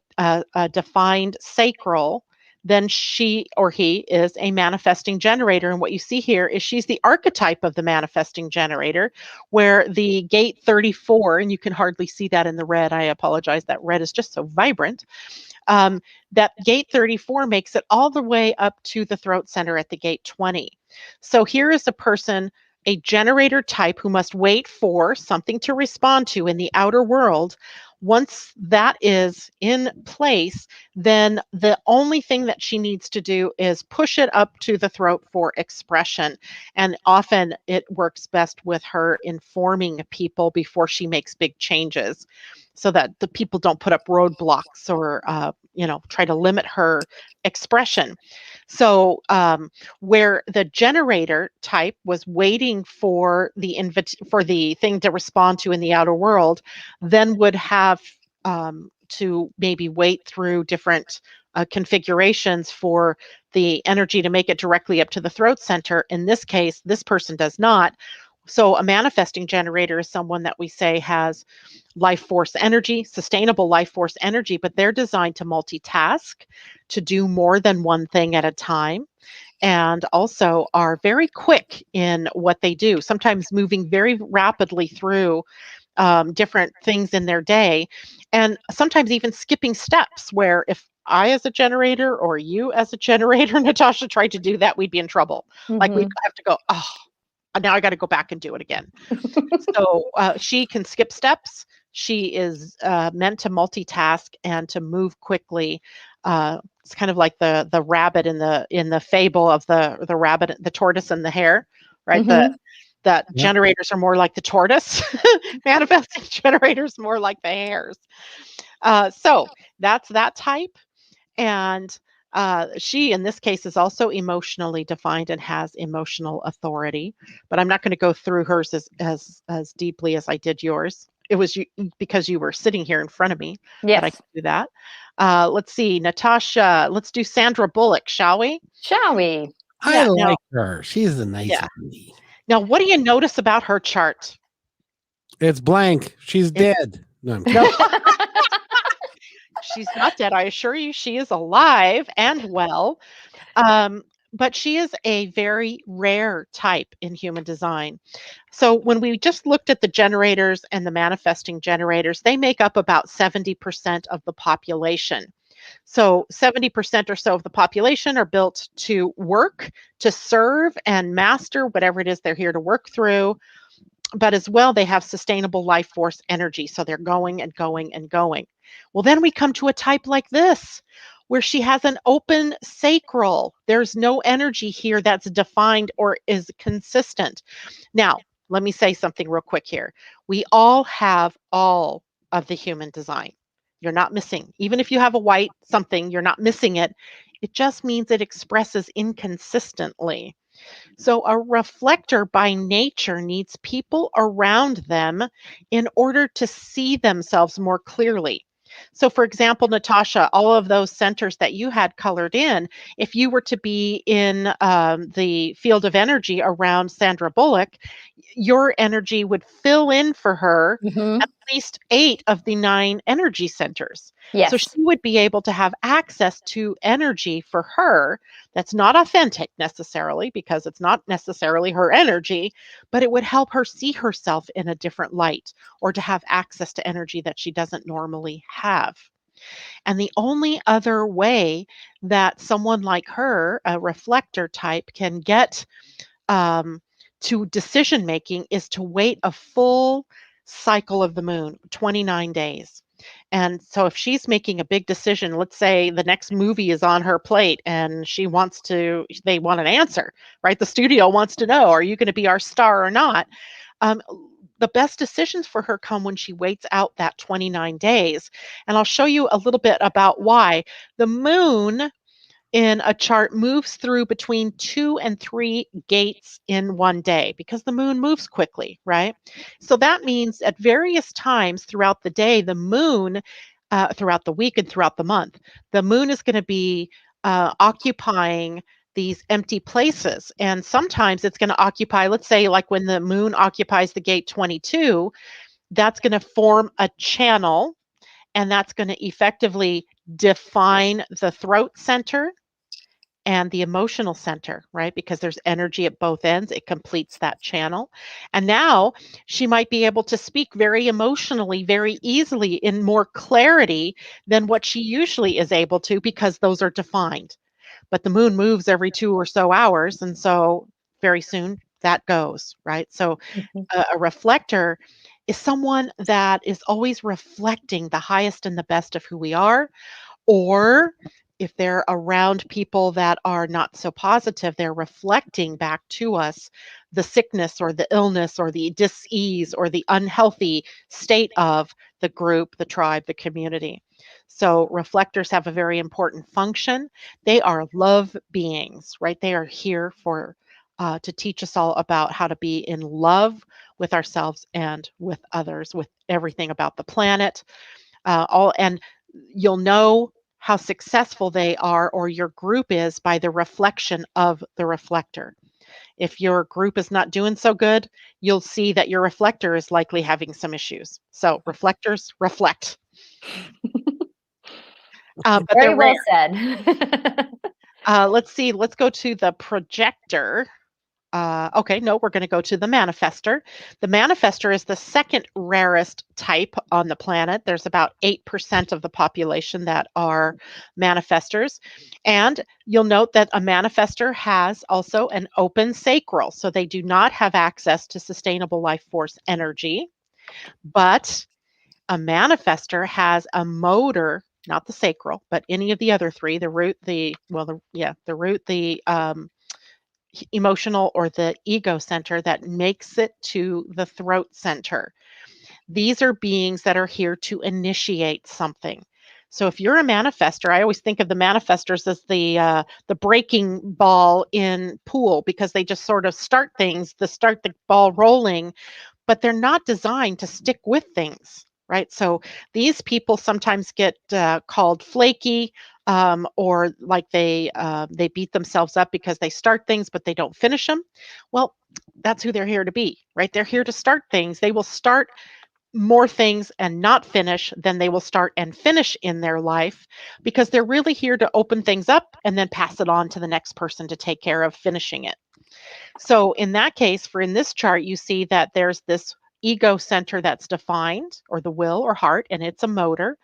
Speaker 3: defined sacral, then she or he is a manifesting generator. And what you see here is she's the archetype of the manifesting generator, where the gate 34, and you can hardly see that in the red. I apologize. That red is just so vibrant. That gate 34 makes it all the way up to the throat center at the gate 20. So here is a person, a generator type, who must wait for something to respond to in the outer world. Once that is in place, then the only thing that she needs to do is push it up to the throat for expression. And often it works best with her informing people before she makes big changes, so that the people don't put up roadblocks or try to limit her expression. So where the generator type was waiting for the thing to respond to in the outer world, then would have to maybe wait through different configurations for the energy to make it directly up to the throat center. In this case, this person does not. So a manifesting generator is someone that we say has life force energy, sustainable life force energy, but they're designed to multitask, to do more than one thing at a time, and also are very quick in what they do, sometimes moving very rapidly through different things in their day, and sometimes even skipping steps, where if I as a generator or you as a generator, Natasha, tried to do that, we'd be in trouble. Like we'd have to go, now I got to go back and do it again. So she can skip steps. She is meant to multitask and to move quickly. It's kind of like the rabbit in the fable of the rabbit, the tortoise, and the hare, right? That generators are more like the tortoise, manifesting generators more like the hares. So that's that type. And she, in this case, is also emotionally defined and has emotional authority. But I'm not going to go through hers as deeply as I did yours. It was because you were sitting here in front of me that I could do that. Let's see, Natasha. Let's do Sandra Bullock, shall we?
Speaker 2: Shall we?
Speaker 1: I like her. She's a nice lady.
Speaker 3: Now, what do you notice about her chart?
Speaker 1: It's blank. She's dead. No, I'm kidding.
Speaker 3: She's not dead. I assure you, she is alive and well. But she is a very rare type in human design. So when we just looked at the generators and the manifesting generators, they make up about 70% of the population. So 70% or so of the population are built to work, to serve and master whatever it is they're here to work through. But as well, they have sustainable life force energy. So they're going and going and going. Well, then we come to a type like this, where she has an open sacral. There's no energy here that's defined or is consistent. Now, let me say something real quick here. We all have all of the human design. You're not missing. Even if you have a white something, you're not missing it. It just means it expresses inconsistently. So a reflector by nature needs people around them in order to see themselves more clearly. So, for example, Natasha, all of those centers that you had colored in, if you were to be in the field of energy around Sandra Bullock, your energy would fill in for her
Speaker 2: Hmm.
Speaker 3: at least 8 of the 9 energy centers. So she
Speaker 2: Yes.
Speaker 3: would be able to have access to energy for her that's not authentic necessarily, because it's not necessarily her energy, but it would help her see herself in a different light or to have access to energy that she doesn't normally have. And the only other way that someone like her, a reflector type, can get um, to decision making is to wait a full cycle of the moon, 29 days. And so if she's making a big decision, let's say the next movie is on her plate and they want an answer, right? The studio wants to know, are you going to be our star or not? Um, the best decisions for her come when she waits out that 29 days. And I'll show you a little bit about why. The moon in a chart moves through between 2 and 3 gates in one day because the moon moves quickly, right? So that means at various times throughout the day, the moon, throughout the week and throughout the month, the moon is going to be occupying these empty places. And sometimes it's going to occupy, let's say, like when the moon occupies the gate 22, that's going to form a channel, and that's going to effectively define the throat center and the emotional center, right? Because there's energy at both ends. It completes that channel. And now she might be able to speak very emotionally, very easily, in more clarity than what she usually is able to, because those are defined. But the moon moves every 2 or so hours. And so very soon that goes, right? So
Speaker 2: Mhm.
Speaker 3: a reflector is someone that is always reflecting the highest and the best of who we are, or if they're around people that are not so positive, they're reflecting back to us the sickness or the illness or the dis-ease or the unhealthy state of the group, the tribe, the community. So reflectors have a very important function. They are love beings, right? They are here for to teach us all about how to be in love with ourselves and with others, with everything about the planet. And you'll know how successful they are or your group is by the reflection of the reflector. If your group is not doing so good, you'll see that your reflector is likely having some issues. So reflectors reflect, but they're
Speaker 2: Very
Speaker 3: rare.
Speaker 2: well said.
Speaker 3: Let's see. Let's go to the projector. Okay, no, we're going to go to the manifester. The manifester is the second rarest type on the planet. There's about 8% of the population that are manifestors. And you'll note that a manifester has also an open sacral. So they do not have access to sustainable life force energy. But a manifester has a motor, not the sacral, but any of the other three, the root, the root, the emotional, or the ego center, that makes it to the throat center. These are beings that are here to initiate something. So if you're a manifester, I always think of the manifestors as the breaking ball in pool, because they just sort of start things, start the ball rolling, but they're not designed to stick with things, right? So these people sometimes get called flaky, or like they beat themselves up because they start things but they don't finish them. Well, that's who they're here to be, right? They're here to start things. They will start more things and not finish than they will start and finish in their life, because they're really here to open things up and then pass it on to the next person to take care of finishing it. So in that case, for in this chart, you see that there's this ego center that's defined, or the will or heart, and it's a motor.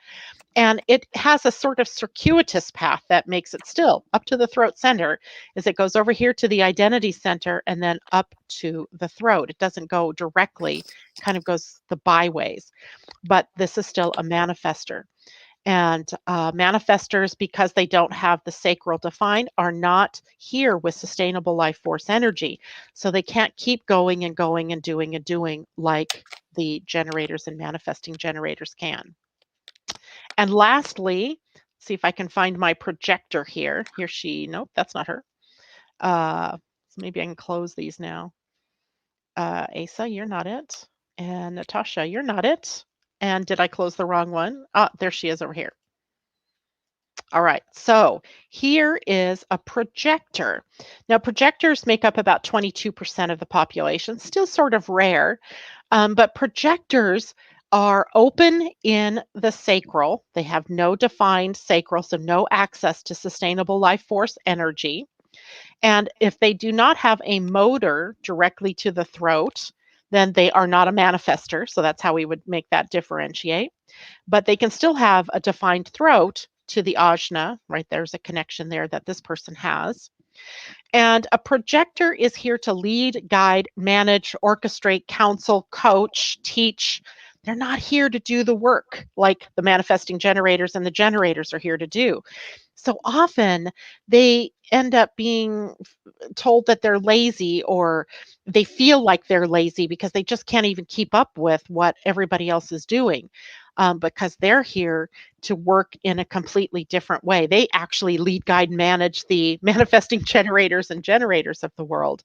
Speaker 3: And it has a sort of circuitous path that makes it still up to the throat center, as it goes over here to the identity center and then up to the throat. It doesn't go directly, kind of goes the byways. But this is still a manifester. And manifestors, because they don't have the sacral defined, are not here with sustainable life force energy. So they can't keep going and going and doing like the generators and manifesting generators can. And lastly, see if I can find my projector here. Here she, nope, that's not her. So maybe I can close these now. Asa, you're not it. And Natasha, you're not it. And did I close the wrong one? Ah, there she is over here. All right, so here is a projector. Now, projectors make up about 22% of the population, still sort of rare, but projectors are open in the sacral. They have no defined sacral, so no access to sustainable life force energy. And if they do not have a motor directly to the throat, then they are not a manifester. So that's how we would make that differentiate. But they can still have a defined throat to the ajna, right? There's a connection there that this person has. And a projector is here to lead, guide, manage, orchestrate, counsel, coach, teach. They're not here to do the work like the manifesting generators and the generators are here to do. So often they end up being told that they're lazy, or they feel like they're lazy because they just can't even keep up with what everybody else is doing, because they're here to work in a completely different way. They actually lead, guide, manage the manifesting generators and generators of the world.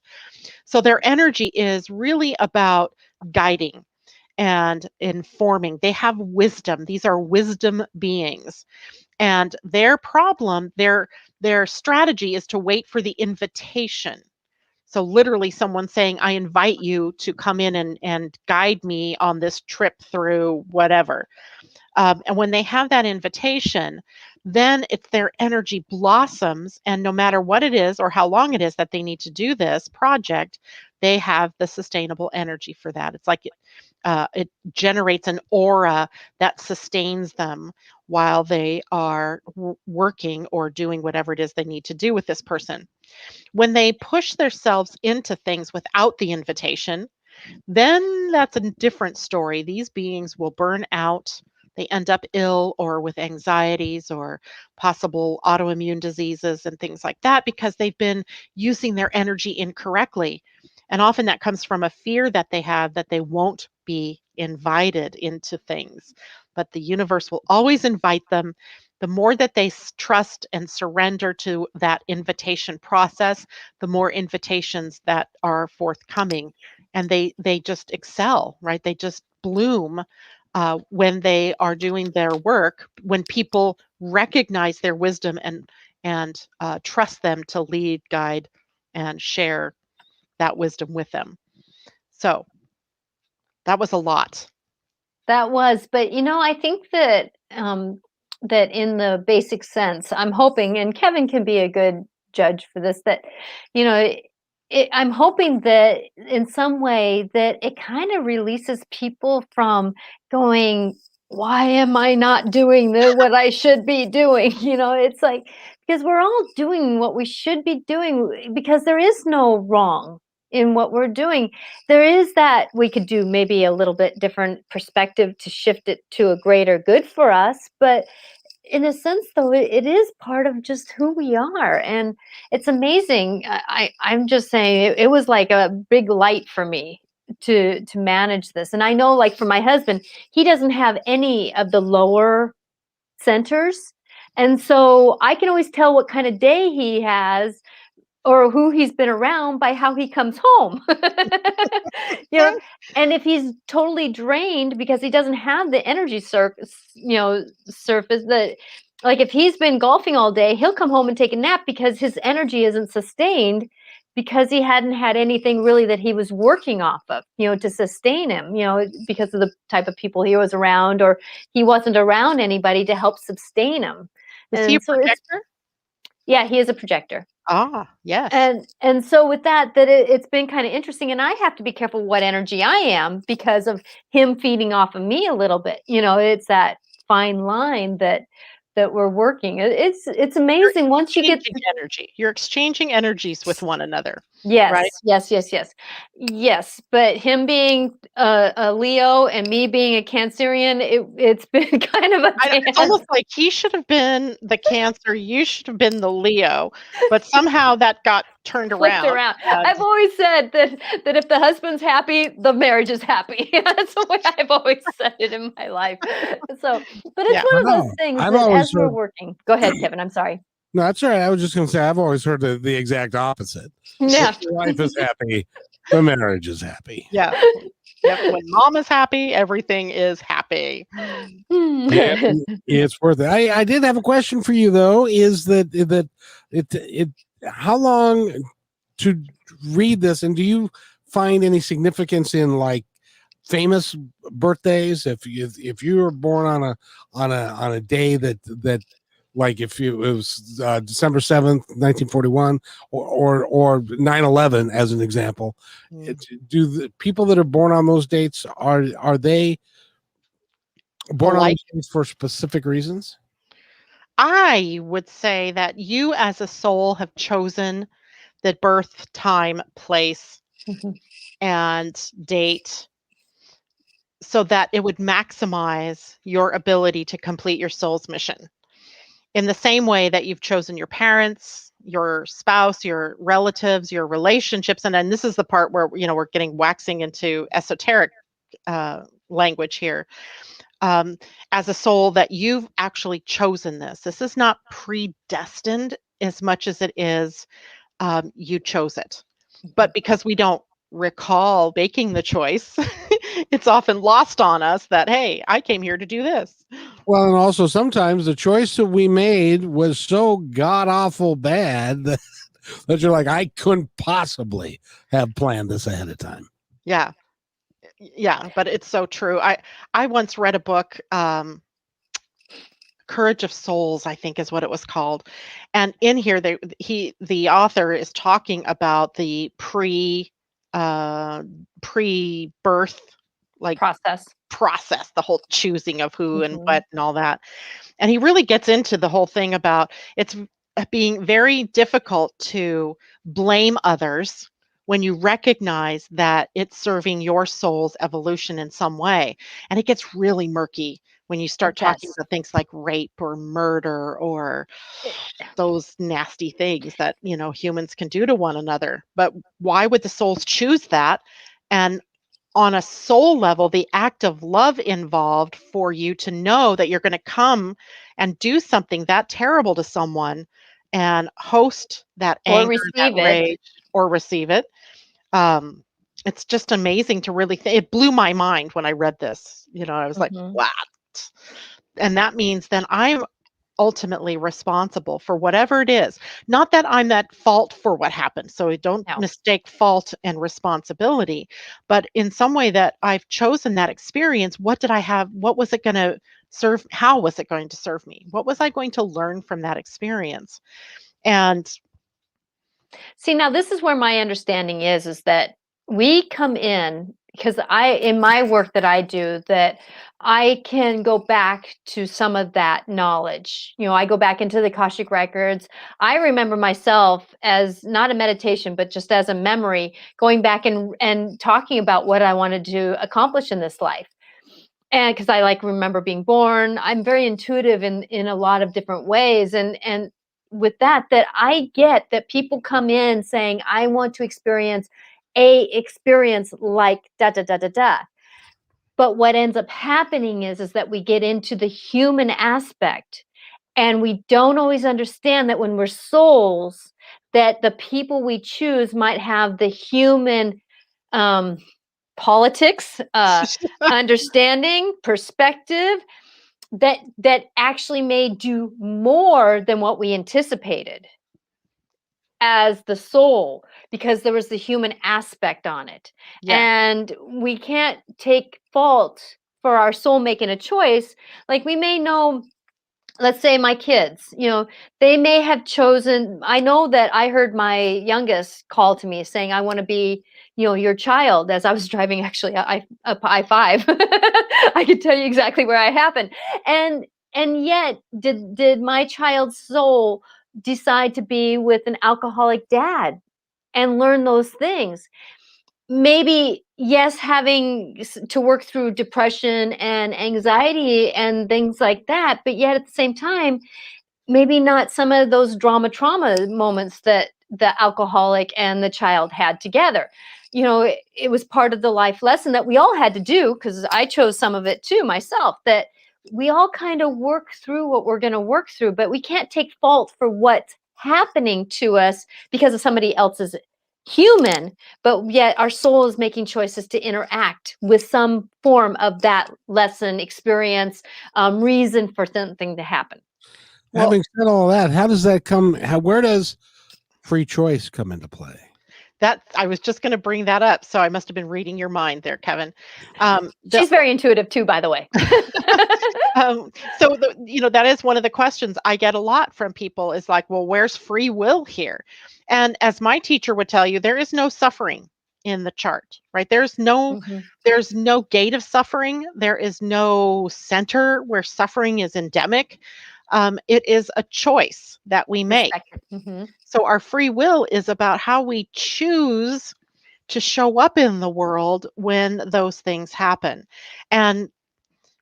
Speaker 3: So their energy is really about guiding and informing. They have wisdom. These are wisdom beings. And their problem, their strategy is to wait for the invitation. So literally someone saying, I invite you to come in and guide me on this trip through whatever. And when they have that invitation, then it's their energy blossoms. And no matter what it is or how long it is that they need to do this project, they have the sustainable energy for that. It's like it generates an aura that sustains them while they are working or doing whatever it is they need to do with this person. When they push themselves into things without the invitation, then that's a different story. These beings will burn out. They end up ill or with anxieties or possible autoimmune diseases and things like that because they've been using their energy incorrectly. And often that comes from a fear that they have that they won't be invited into things. But the universe will always invite them. The more that they trust and surrender to that invitation process, the more invitations that are forthcoming. And they just excel, right? They just bloom when they are doing their work, when people recognize their wisdom and trust them to lead, guide, and share that wisdom with them. So that was a lot.
Speaker 2: That was, but I think that that in the basic sense, I'm hoping, and Kevin can be a good judge for this, that I'm hoping that in some way that it kind of releases people from going, why am I not doing what I should be doing? It's like, because we're all doing what we should be doing, because there is no wrong in what we're doing. There is that we could do maybe a little bit different perspective to shift it to a greater good for us, but in a sense though, it is part of just who we are, and it's amazing. I'm just saying, it was like a big light for me to manage this. And I know, like, for my husband, he doesn't have any of the lower centers, and so I can always tell what kind of day he has or who he's been around by how he comes home. you know and if he's totally drained because he doesn't have the energy surface, that, like, if he's been golfing all day, he'll come home and take a nap because his energy isn't sustained, because he hadn't had anything really that he was working off of, to sustain him, because of the type of people he was around, or he wasn't around anybody to help sustain him.
Speaker 3: Is he a
Speaker 2: And so
Speaker 3: projector?
Speaker 2: yeah, he is a projector.
Speaker 3: Ah, yes.
Speaker 2: And so with that, it's been kind of interesting, and I have to be careful what energy I am because of him feeding off of me a little bit. It's that fine line that that we're working. It's amazing once you get
Speaker 3: Exchanging energy. You're exchanging energies with one another, right?
Speaker 2: yes. But him being a Leo and me being a Cancerian, it's been kind of a
Speaker 3: It's
Speaker 2: dance.
Speaker 3: almost like he should have been the Cancer, you should have been the Leo, but somehow that got turned
Speaker 2: Flipped
Speaker 3: around,
Speaker 2: around.
Speaker 3: and
Speaker 2: I've always said that if the husband's happy, the marriage is happy. That's the way I've always said it in my life. So, but it's
Speaker 3: yeah.
Speaker 2: one of those
Speaker 4: Wow.
Speaker 2: things
Speaker 4: I've
Speaker 2: that
Speaker 4: always
Speaker 2: as we're
Speaker 4: heard.
Speaker 2: working, go ahead, Kevin. I'm sorry.
Speaker 4: No, that's all right. I was just going to say I've always heard the exact opposite.
Speaker 2: Yeah.
Speaker 4: If your wife is happy, the marriage is happy.
Speaker 3: Yeah. Yep, when mom is happy, everything is happy.
Speaker 4: And it's worth it. I did have a question for you though. Is that it? How long to read this, and do you find any significance in like famous birthdays? If you were born on a day that like if it was December 7th, 1941, or 9/11 as an example, do the people that are born on those dates are they born on
Speaker 3: Alike.
Speaker 4: those dates for specific reasons?
Speaker 3: I would say that you as a soul have chosen the birth, time, place,
Speaker 2: Mhm.
Speaker 3: and date so that it would maximize your ability to complete your soul's mission. In the same way that you've chosen your parents, your spouse, your relatives, your relationships, and then this is the part where we're getting waxing into esoteric language here. As a soul, that you've actually chosen this. This is not predestined as much as it is you chose it. But because we don't recall making the choice, it's often lost on us that, hey, I came here to do this.
Speaker 4: Well, and also sometimes the choice that we made was so god awful bad that you're like, I couldn't possibly have planned this ahead of time.
Speaker 3: Yeah. Yeah, but it's so true. I once read a book, Courage of Souls, I think is what it was called. And in here the author is talking about the pre-birth like process, the whole choosing of who and what and all that. And he really gets into the whole thing about it's being very difficult to blame others when you recognize that it's serving your soul's evolution in some way. And it gets really murky when you start talking about things like rape or murder or those nasty things that, humans can do to one another. But why would the souls choose that? And on a soul level, the act of love involved for you to know that you're going to come and do something that terrible to someone and host that anger, that rage, or receive it. It's just amazing to really it blew my mind when I read this. I was like, what? And that means then I'm ultimately responsible for whatever it is. Not that I'm at fault for what happened. So don't mistake fault and responsibility, but in some way that I've chosen that experience. What did I have? What was it going to serve? How was it going to serve me? What was I going to learn from that experience? And
Speaker 2: see, now this is where my understanding is that we come in because in my work that I do, that I can go back to some of that knowledge. I go back into the Akashic records. I remember myself as not a meditation, but just as a memory, going back and talking about what I wanted to accomplish in this life. And because I remember being born, I'm very intuitive in a lot of different ways. And with that I get that people come in saying, I want to experience a experience like da da da da da. But what ends up happening is that we get into the human aspect, and we don't always understand that when we're souls, that the people we choose might have the human politics, understanding, perspective, that actually may do more than what we anticipated as the soul, because there was the human aspect on it. And we can't take fault for our soul making a choice. Like, we may know, let's say my kids, they may have chosen. I know that I heard my youngest call to me saying, I want to be, your child, as I was driving actually a I-5. I could tell you exactly where I happened. And And yet, did my child's soul decide to be with an alcoholic dad and learn those things? Maybe, yes, having to work through depression and anxiety and things like that, but yet at the same time, maybe not some of those trauma moments that the alcoholic and the child had together. It was part of the life lesson that we all had to do, because I chose some of it too myself, that we all kind of work through what we're going to work through, but we can't take fault for what's happening to us because of somebody else's human, but yet our soul is making choices to interact with some form of that lesson, experience, reason for something to happen.
Speaker 3: Well,
Speaker 4: Having said all that, how does that come? Where does free choice come into play?
Speaker 3: that I was just going to bring that up, so I must have been reading your mind there, Kevin.
Speaker 2: She's very intuitive too, by the way.
Speaker 3: That is one of the questions I get a lot from people, is like, well, where's free will here? And as my teacher would tell you, there is no suffering in the chart, right? There's no gate of suffering. There is no center where suffering is endemic. It is a choice that we make. So our free will is about how we choose to show up in the world when those things happen. And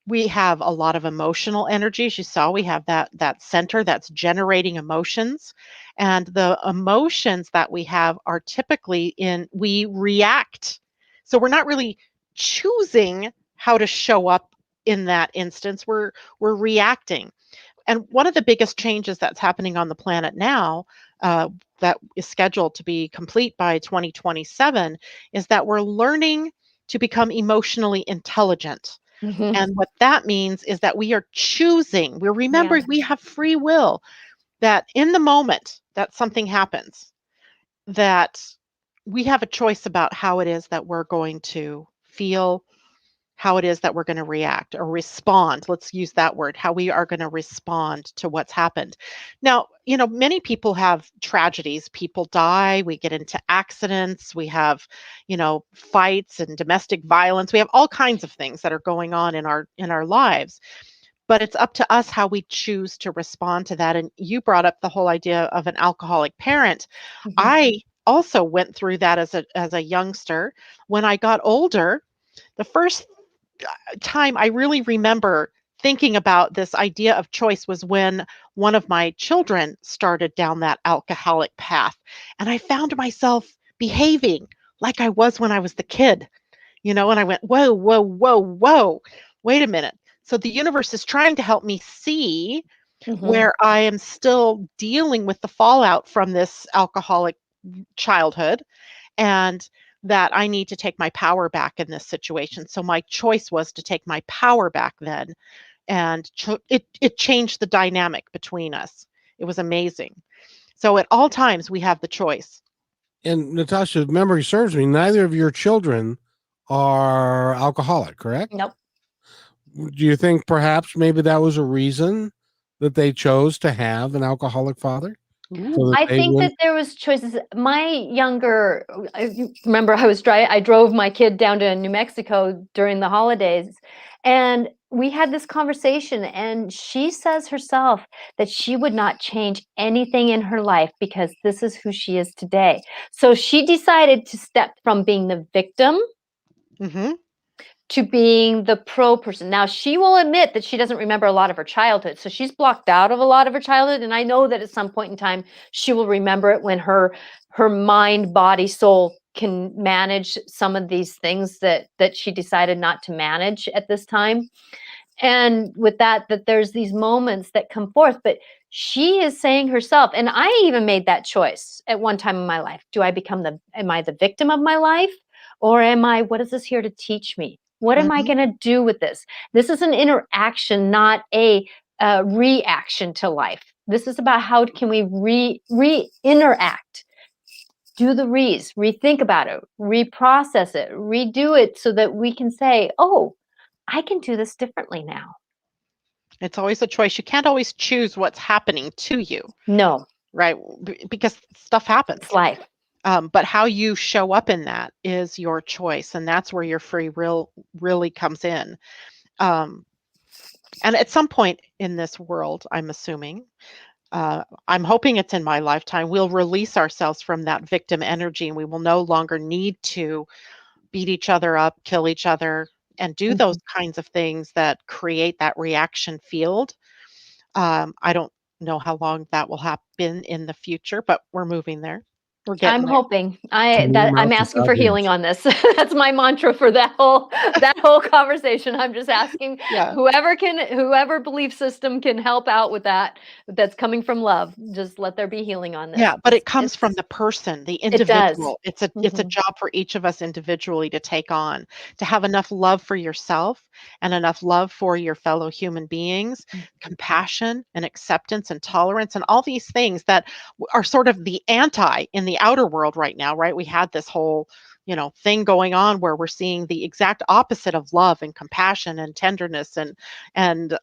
Speaker 3: we have a lot of emotional energy. As you saw, we have that center that's generating emotions. And the emotions that we have are typically we react. So we're not really choosing how to show up in that instance. We're reacting. And one of the biggest changes that's happening on the planet now, that is scheduled to be complete by 2027, is that we're learning to become emotionally intelligent. And what that means is that we are choosing, we're remembering we have free will, that in the moment that something happens, that we have a choice about how it is that we're going to feel, how it is that we're going to react or respond. Let's use that word, how we are going to respond to what's happened. Now, many people have tragedies. People die. We get into accidents. We have, fights and domestic violence. We have all kinds of things that are going on in our lives. But it's up to us how we choose to respond to that. And you brought up the whole idea of an alcoholic parent. I also went through that as a youngster. When I got older, the first time I really remember thinking about this idea of choice was when one of my children started down that alcoholic path. And I found myself behaving like I was when I was the kid, and I went, whoa, whoa, whoa, whoa, wait a minute. So the universe is trying to help me see where I am still dealing with the fallout from this alcoholic childhood, and that I need to take my power back in this situation. So my choice was to take my power back then, and it changed the dynamic between us. It was amazing. So at all times we have the choice.
Speaker 4: And Natasha, if memory serves me, neither of your children are alcoholic, correct?
Speaker 2: Nope.
Speaker 4: Do you think perhaps maybe that was a reason that they chose to have an alcoholic father?
Speaker 3: Ooh.
Speaker 2: I think that there was choices. My younger, remember I drove my kid down to New Mexico during the holidays, and we had this conversation, and she says herself that she would not change anything in her life because this is who she is today. So she decided to step from being the victim to being the pro person. Now, she will admit that she doesn't remember a lot of her childhood. So she's blocked out of a lot of her childhood. And I know that at some point in time, she will remember it when her mind, body, soul can manage some of these things that she decided not to manage at this time. And with that there's these moments that come forth, but she is saying herself, and I even made that choice at one time in my life. Am I the victim of my life? Or what is this here to teach me? What am I going to do with this? This is an interaction, not a reaction to life. This is about how can we re-interact, do the rethink about it, reprocess it, redo it so that we can say, oh, I can do this differently now.
Speaker 3: It's always a choice. You can't always choose what's happening to you.
Speaker 2: No.
Speaker 3: Right? Because stuff happens.
Speaker 2: It's life.
Speaker 3: But how you show up in that is your choice. And that's where your free will really comes in. And at some point in this world, I'm assuming, I'm hoping it's in my lifetime, we'll release ourselves from that victim energy and we will no longer need to beat each other up, kill each other, and do those
Speaker 2: Mhm.
Speaker 3: kinds of things that create that reaction field. I don't know how long that will happen in the future, but we're moving there. We're
Speaker 2: I'm
Speaker 3: getting there.
Speaker 2: hoping.
Speaker 4: Can you
Speaker 2: I'm
Speaker 4: mouth
Speaker 2: asking
Speaker 4: without
Speaker 2: for
Speaker 4: his?
Speaker 2: healing on this. That's my mantra for that whole conversation. I'm just asking
Speaker 3: Yeah.
Speaker 2: whoever belief system can help out with that. That's coming from love. Just let there be healing on this.
Speaker 3: Yeah, but it comes from the person, the
Speaker 2: It does.
Speaker 3: individual. It's a
Speaker 2: Mhm.
Speaker 3: job for each of us individually to take on, to have enough love for yourself and enough love for your fellow human beings, compassion and acceptance and tolerance and all these things that are sort of the anti in the outer world right now, right? We had this whole, thing going on where we're seeing the exact opposite of love and compassion and tenderness and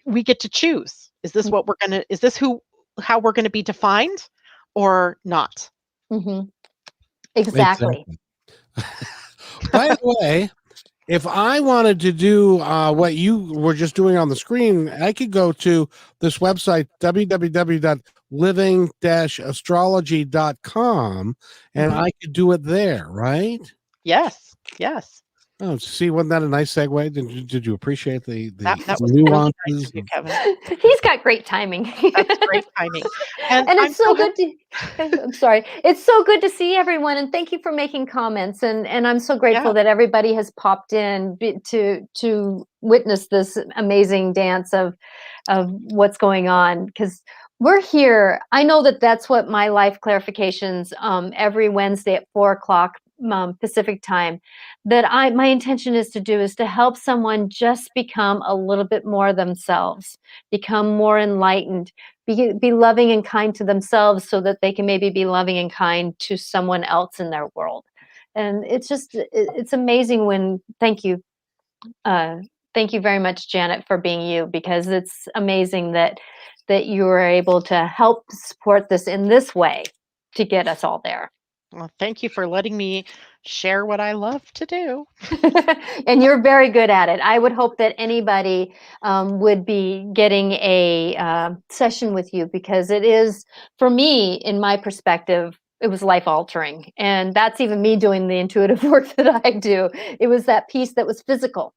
Speaker 3: we get to choose. Is this how we're gonna be defined or not?
Speaker 2: Mhm. Exactly.
Speaker 4: Exactly. By the way, if I wanted to do what you were just doing on the screen, I could go to this website, www.living-astrology.com, and
Speaker 3: Mhm.
Speaker 4: I could do it there, right?
Speaker 3: Yes, yes.
Speaker 4: Oh, see, wasn't that a nice segue? Did you appreciate the
Speaker 3: That was really nice of
Speaker 4: nuances?
Speaker 3: you, Kevin.
Speaker 2: He's got great timing.
Speaker 3: That's great timing. And
Speaker 2: And
Speaker 3: I'm
Speaker 2: it's so
Speaker 3: so
Speaker 2: good to I'm sorry. It's so good to see everyone, and thank you for making comments, and I'm so
Speaker 3: yeah,
Speaker 2: grateful that everybody has popped in to witness this amazing dance of what's going on, because we're here. I know that that's what my life clarifications every Wednesday at 4 o'clock Pacific time, that I my intention is to do is to help someone just become a little bit more themselves, become more enlightened, be loving and kind to themselves so that they can maybe be loving and kind to someone else in their world. And it's just it's amazing when uh thank you very much, Janet, for being you, because it's amazing that you are able to help support this in this way to get us all there.
Speaker 3: well, thank you for letting me share what I love to do.
Speaker 2: And you're very good at it. I would hope that anybody would be getting a session with you, because it is, for me, in my perspective, it was life altering. And that's even me doing the intuitive work that I do. It was that piece that was physical.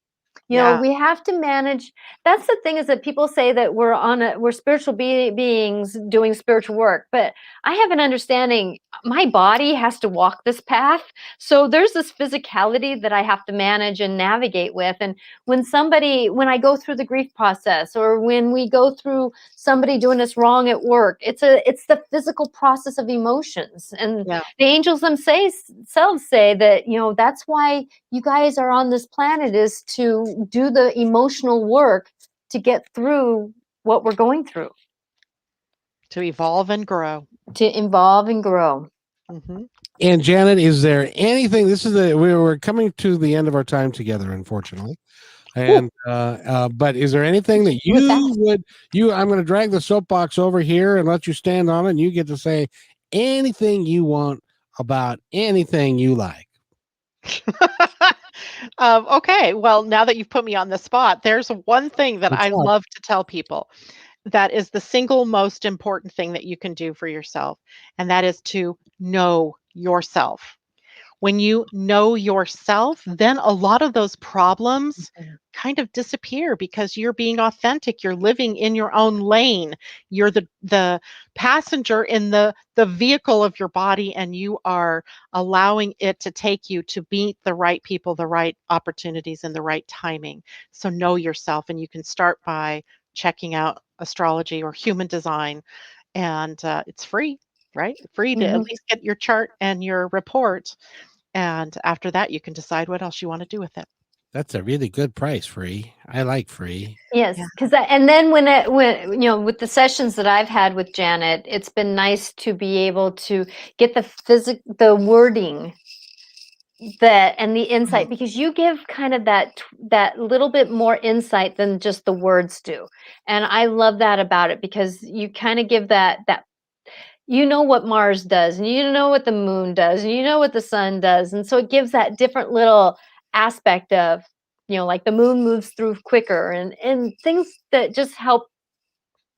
Speaker 3: Yeah.
Speaker 2: We have to manage. That's the thing, is that people say that we're spiritual beings doing spiritual work, but I have an understanding my body has to walk this path. So there's this physicality that I have to manage and navigate with. And when I go through the grief process, or when we go through somebody doing us wrong at work, it's the physical process of emotions. And
Speaker 3: Yeah.
Speaker 2: the angels themselves say that, that's why you guys are on this planet, is to do the emotional work to get through what we're going through,
Speaker 3: To evolve and grow.
Speaker 2: to evolve and grow.
Speaker 3: Hmm.
Speaker 4: And Janet, is there anything? We're coming to the end of our time together, unfortunately. And but is there anything that
Speaker 2: With
Speaker 4: you
Speaker 2: that,
Speaker 4: would I'm going to drag the soapbox over here and let you stand on it, and you get to say anything you want about anything you like.
Speaker 3: Okay. Well, now that you've put me on the spot, there's one thing that
Speaker 4: What's
Speaker 3: I
Speaker 4: up?
Speaker 3: love to tell people that is the single most important thing that you can do for yourself, and that is to know yourself. When you know yourself, then a lot of those problems kind of disappear because you're being authentic. You're living in your own lane. You're the passenger in the vehicle of your body, and you are allowing it to take you to meet the right people, the right opportunities, and the right timing. So know yourself, and you can start by checking out astrology or human design, and it's free, right? Free to at
Speaker 2: Mhm.
Speaker 3: least get your chart and your report, and after that, you can decide what else you want to do with it.
Speaker 4: That's a really good price, free. I like free.
Speaker 2: Yes,
Speaker 3: Yeah.
Speaker 2: because and then when with the sessions that I've had with Janet, it's been nice to be able to get the wording that and the
Speaker 3: Mhm.
Speaker 2: insight, because you give kind of that little bit more insight than just the words do. And I love that about it, because you kind of give that what Mars does, and you know what the moon does, and you know what the sun does, and so it gives that different little aspect of like the moon moves through quicker, and things that just help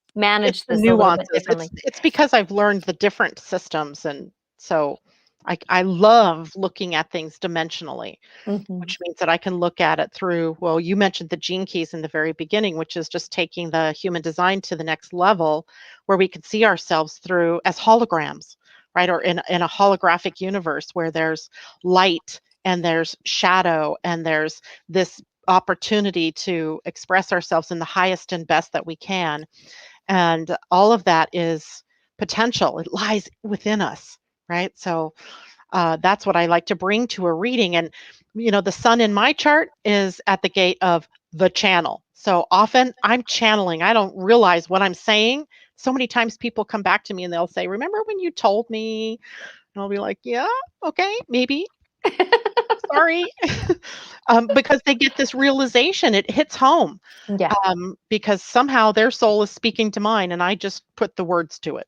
Speaker 3: It's
Speaker 2: manage
Speaker 3: the
Speaker 2: this a little bit
Speaker 3: nuances.
Speaker 2: differently.
Speaker 3: It's because I've learned the different systems, and so I love looking at things dimensionally,
Speaker 2: Mhm.
Speaker 3: which means that I can look at it through, well, you mentioned the gene keys in the very beginning, which is just taking the human design to the next level where we can see ourselves through as holograms, right? Or in a holographic universe where there's light and there's shadow and there's this opportunity to express ourselves in the highest and best that we can. And all of that is potential. It lies within us, right? So that's what I like to bring to a reading. And, the sun in my chart is at the gate of the channel. So often I'm channeling. I don't realize what I'm saying. So many times people come back to me and they'll say, "Remember when you told me?" And I'll be like, "Yeah, okay, maybe. Sorry." Because they get this realization. It hits home
Speaker 2: Yeah.
Speaker 3: because somehow their soul is speaking to mine and I just put the words to it.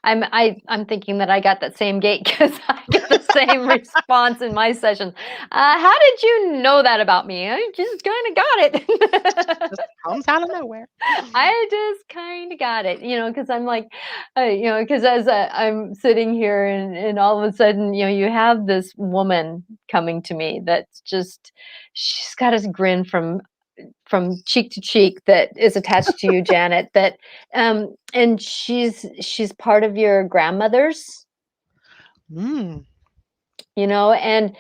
Speaker 2: I'm thinking that I got that same gate because I get the same response in my sessions. How did you know that about me? I just kind of got
Speaker 3: Just
Speaker 2: it.
Speaker 3: comes out of nowhere.
Speaker 2: I just kind of got it, because I'm like, because as I'm sitting here and all of a sudden, you have this woman coming to me that's just, she's got this grin from cheek to cheek that is attached to you, Janet, and she's part of your grandmother's,
Speaker 3: Mm,
Speaker 2: and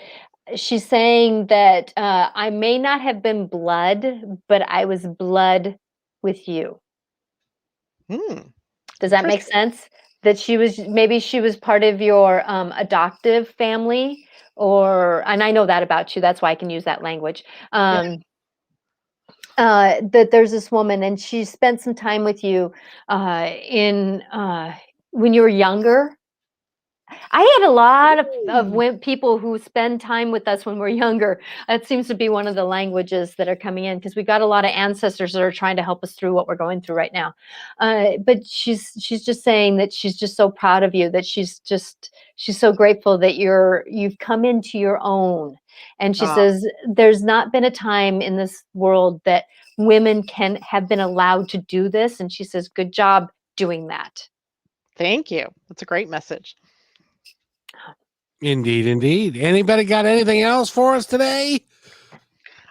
Speaker 2: she's saying that I may not have been blood, but I was blood with you.
Speaker 3: mm,
Speaker 2: Does that make
Speaker 3: interesting.
Speaker 2: sense? That maybe she was part of your adoptive family, and I know that about you. That's why I can use that language.
Speaker 3: Yeah.
Speaker 2: That there's this woman and she spent some time with you in when you were younger. I had a lot of
Speaker 3: Mm.
Speaker 2: people who spend time with us when we're younger. That seems to be one of the languages that are coming in because we got a lot of ancestors that are trying to help us through what we're going through right now. But she's just saying that she's just so proud of you, that she's so grateful that you've come into your own. And she
Speaker 3: Ah,
Speaker 2: says there's not been a time in this world that women can have been allowed to do this. And she says, good job doing that.
Speaker 3: thank you. That's a great message.
Speaker 4: Indeed, indeed. Anybody got anything else for us today?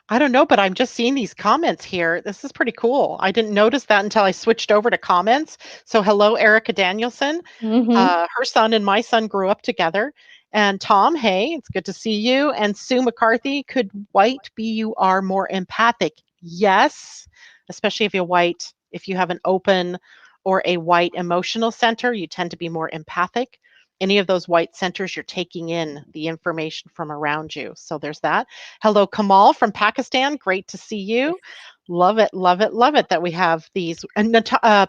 Speaker 3: I don't know, but I'm just seeing these comments here. This is pretty cool. I didn't notice that until I switched over to comments. So, hello, Erica Danielson.
Speaker 2: Mm-hmm.
Speaker 3: Her son and my son grew up together. And Tom, hey, it's good to see you. And Sue McCarthy, could white BUR more empathic? Yes, especially if you have an open or a white emotional center, you tend to be more empathic. Any of those white centers, you're taking in the information from around you. So there's that. Hello, Kamal from Pakistan. Great to see you. Love it, love it, love it that we have these. And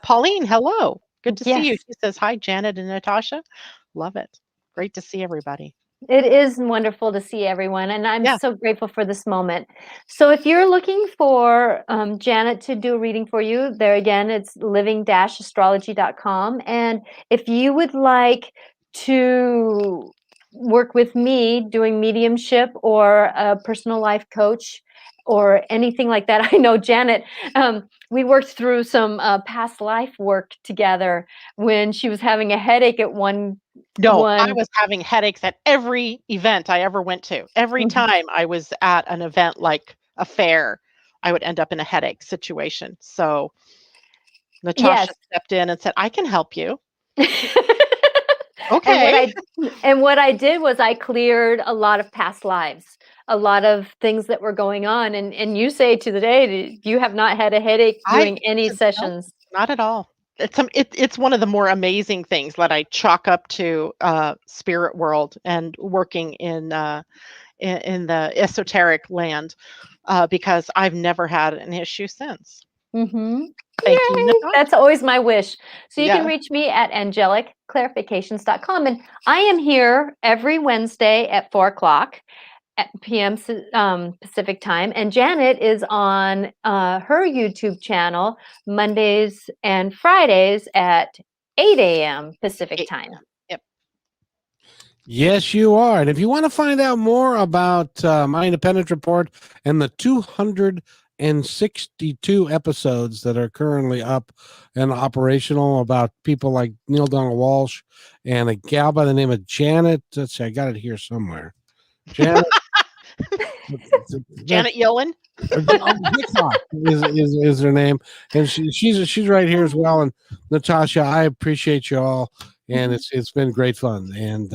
Speaker 3: Pauline, hello. Good to see you.
Speaker 2: Yes.
Speaker 3: She says, hi, Janet and Natasha. Love it. Great to see everybody.
Speaker 2: It is wonderful to see everyone, and I'm
Speaker 3: Yeah.
Speaker 2: so grateful for this moment. So, if you're looking for Janet to do a reading for you, there again, it's living-astrology.com. And if you would like to work with me doing mediumship or a personal life coach or anything like that, I know Janet, we worked through some past life work together when she was having a headache at one.
Speaker 3: No, I was having headaches at every event I ever went to. Every time I was at an event like a fair, I would end up in a headache situation. So
Speaker 2: Yes.
Speaker 3: Natasha stepped in and said, I can help you.
Speaker 2: And
Speaker 3: Okay.
Speaker 2: what I did was I cleared a lot of past lives, a lot of things that were going on. And you say to the day, you have not had a headache
Speaker 3: I
Speaker 2: doing any
Speaker 3: no,
Speaker 2: sessions.
Speaker 3: not at all. It's one of the more amazing things that I chalk up to spirit world and working in the esoteric land because I've never had an issue since.
Speaker 2: Mm-hmm.
Speaker 3: Thank you,
Speaker 2: Yay!
Speaker 3: Natasha.
Speaker 2: That's always my wish. So you can
Speaker 3: Yeah.
Speaker 2: reach me at angelicclarifications.com. And I am here every Wednesday at 4:00 p.m. Pacific time. And Janet is on her YouTube channel Mondays and Fridays at 8 a.m. Pacific time.
Speaker 3: Yep.
Speaker 4: Yes, you are. And if you want to find out more about my independent report and the 262 episodes that are currently up and operational about people like Neil Donald Walsh and a gal by the name of Janet. Let's see, I got it here somewhere. Janet.
Speaker 3: Janet Yellen.
Speaker 4: Hickox is her name, and she's right here as well. And Natasha, I appreciate you all, and it's been great fun. And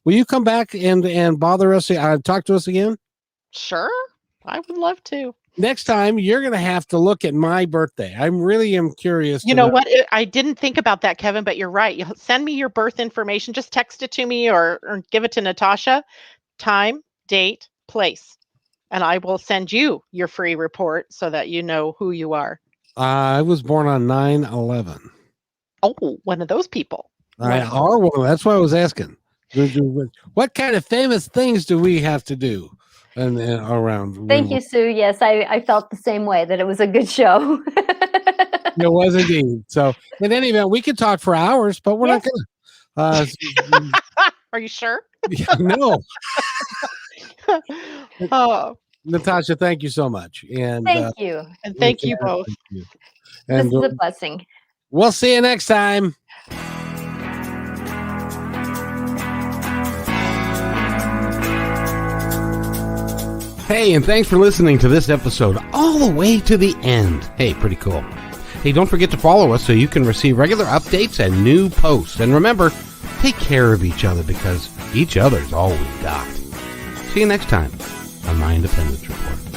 Speaker 4: will you come back and bother us? Talk to us again.
Speaker 3: Sure, I would love to.
Speaker 4: Next time, you're going to have to look at my birthday. I really am curious.
Speaker 3: You know what? I didn't think about that, Kevin, but you're right. You'll send me your birth information. Just text it to me or give it to Natasha. Time, date, place. And I will send you your free report so that you know who you are.
Speaker 4: I was born on 9/11.
Speaker 3: Oh, one of those people.
Speaker 4: That's why I was asking. What kind of famous things do we have to do and around?
Speaker 2: Thank you, Sue. Yes, I felt the same way, that it was a good show.
Speaker 4: It was indeed. So in any event, we could talk for hours, but we're not going to.
Speaker 3: Are you sure?
Speaker 4: No.
Speaker 3: Oh,
Speaker 4: Natasha, thank you so much. And
Speaker 2: thank you.
Speaker 3: And thank you both.
Speaker 4: Thank you.
Speaker 2: This
Speaker 4: And
Speaker 2: is a blessing.
Speaker 4: we'll see you next time. Hey, and thanks for listening to this episode all the way to the end. Hey, pretty cool. Hey, don't forget to follow us so you can receive regular updates and new posts. And remember, take care of each other because each other's all we've got. See you next time on My Independence Report.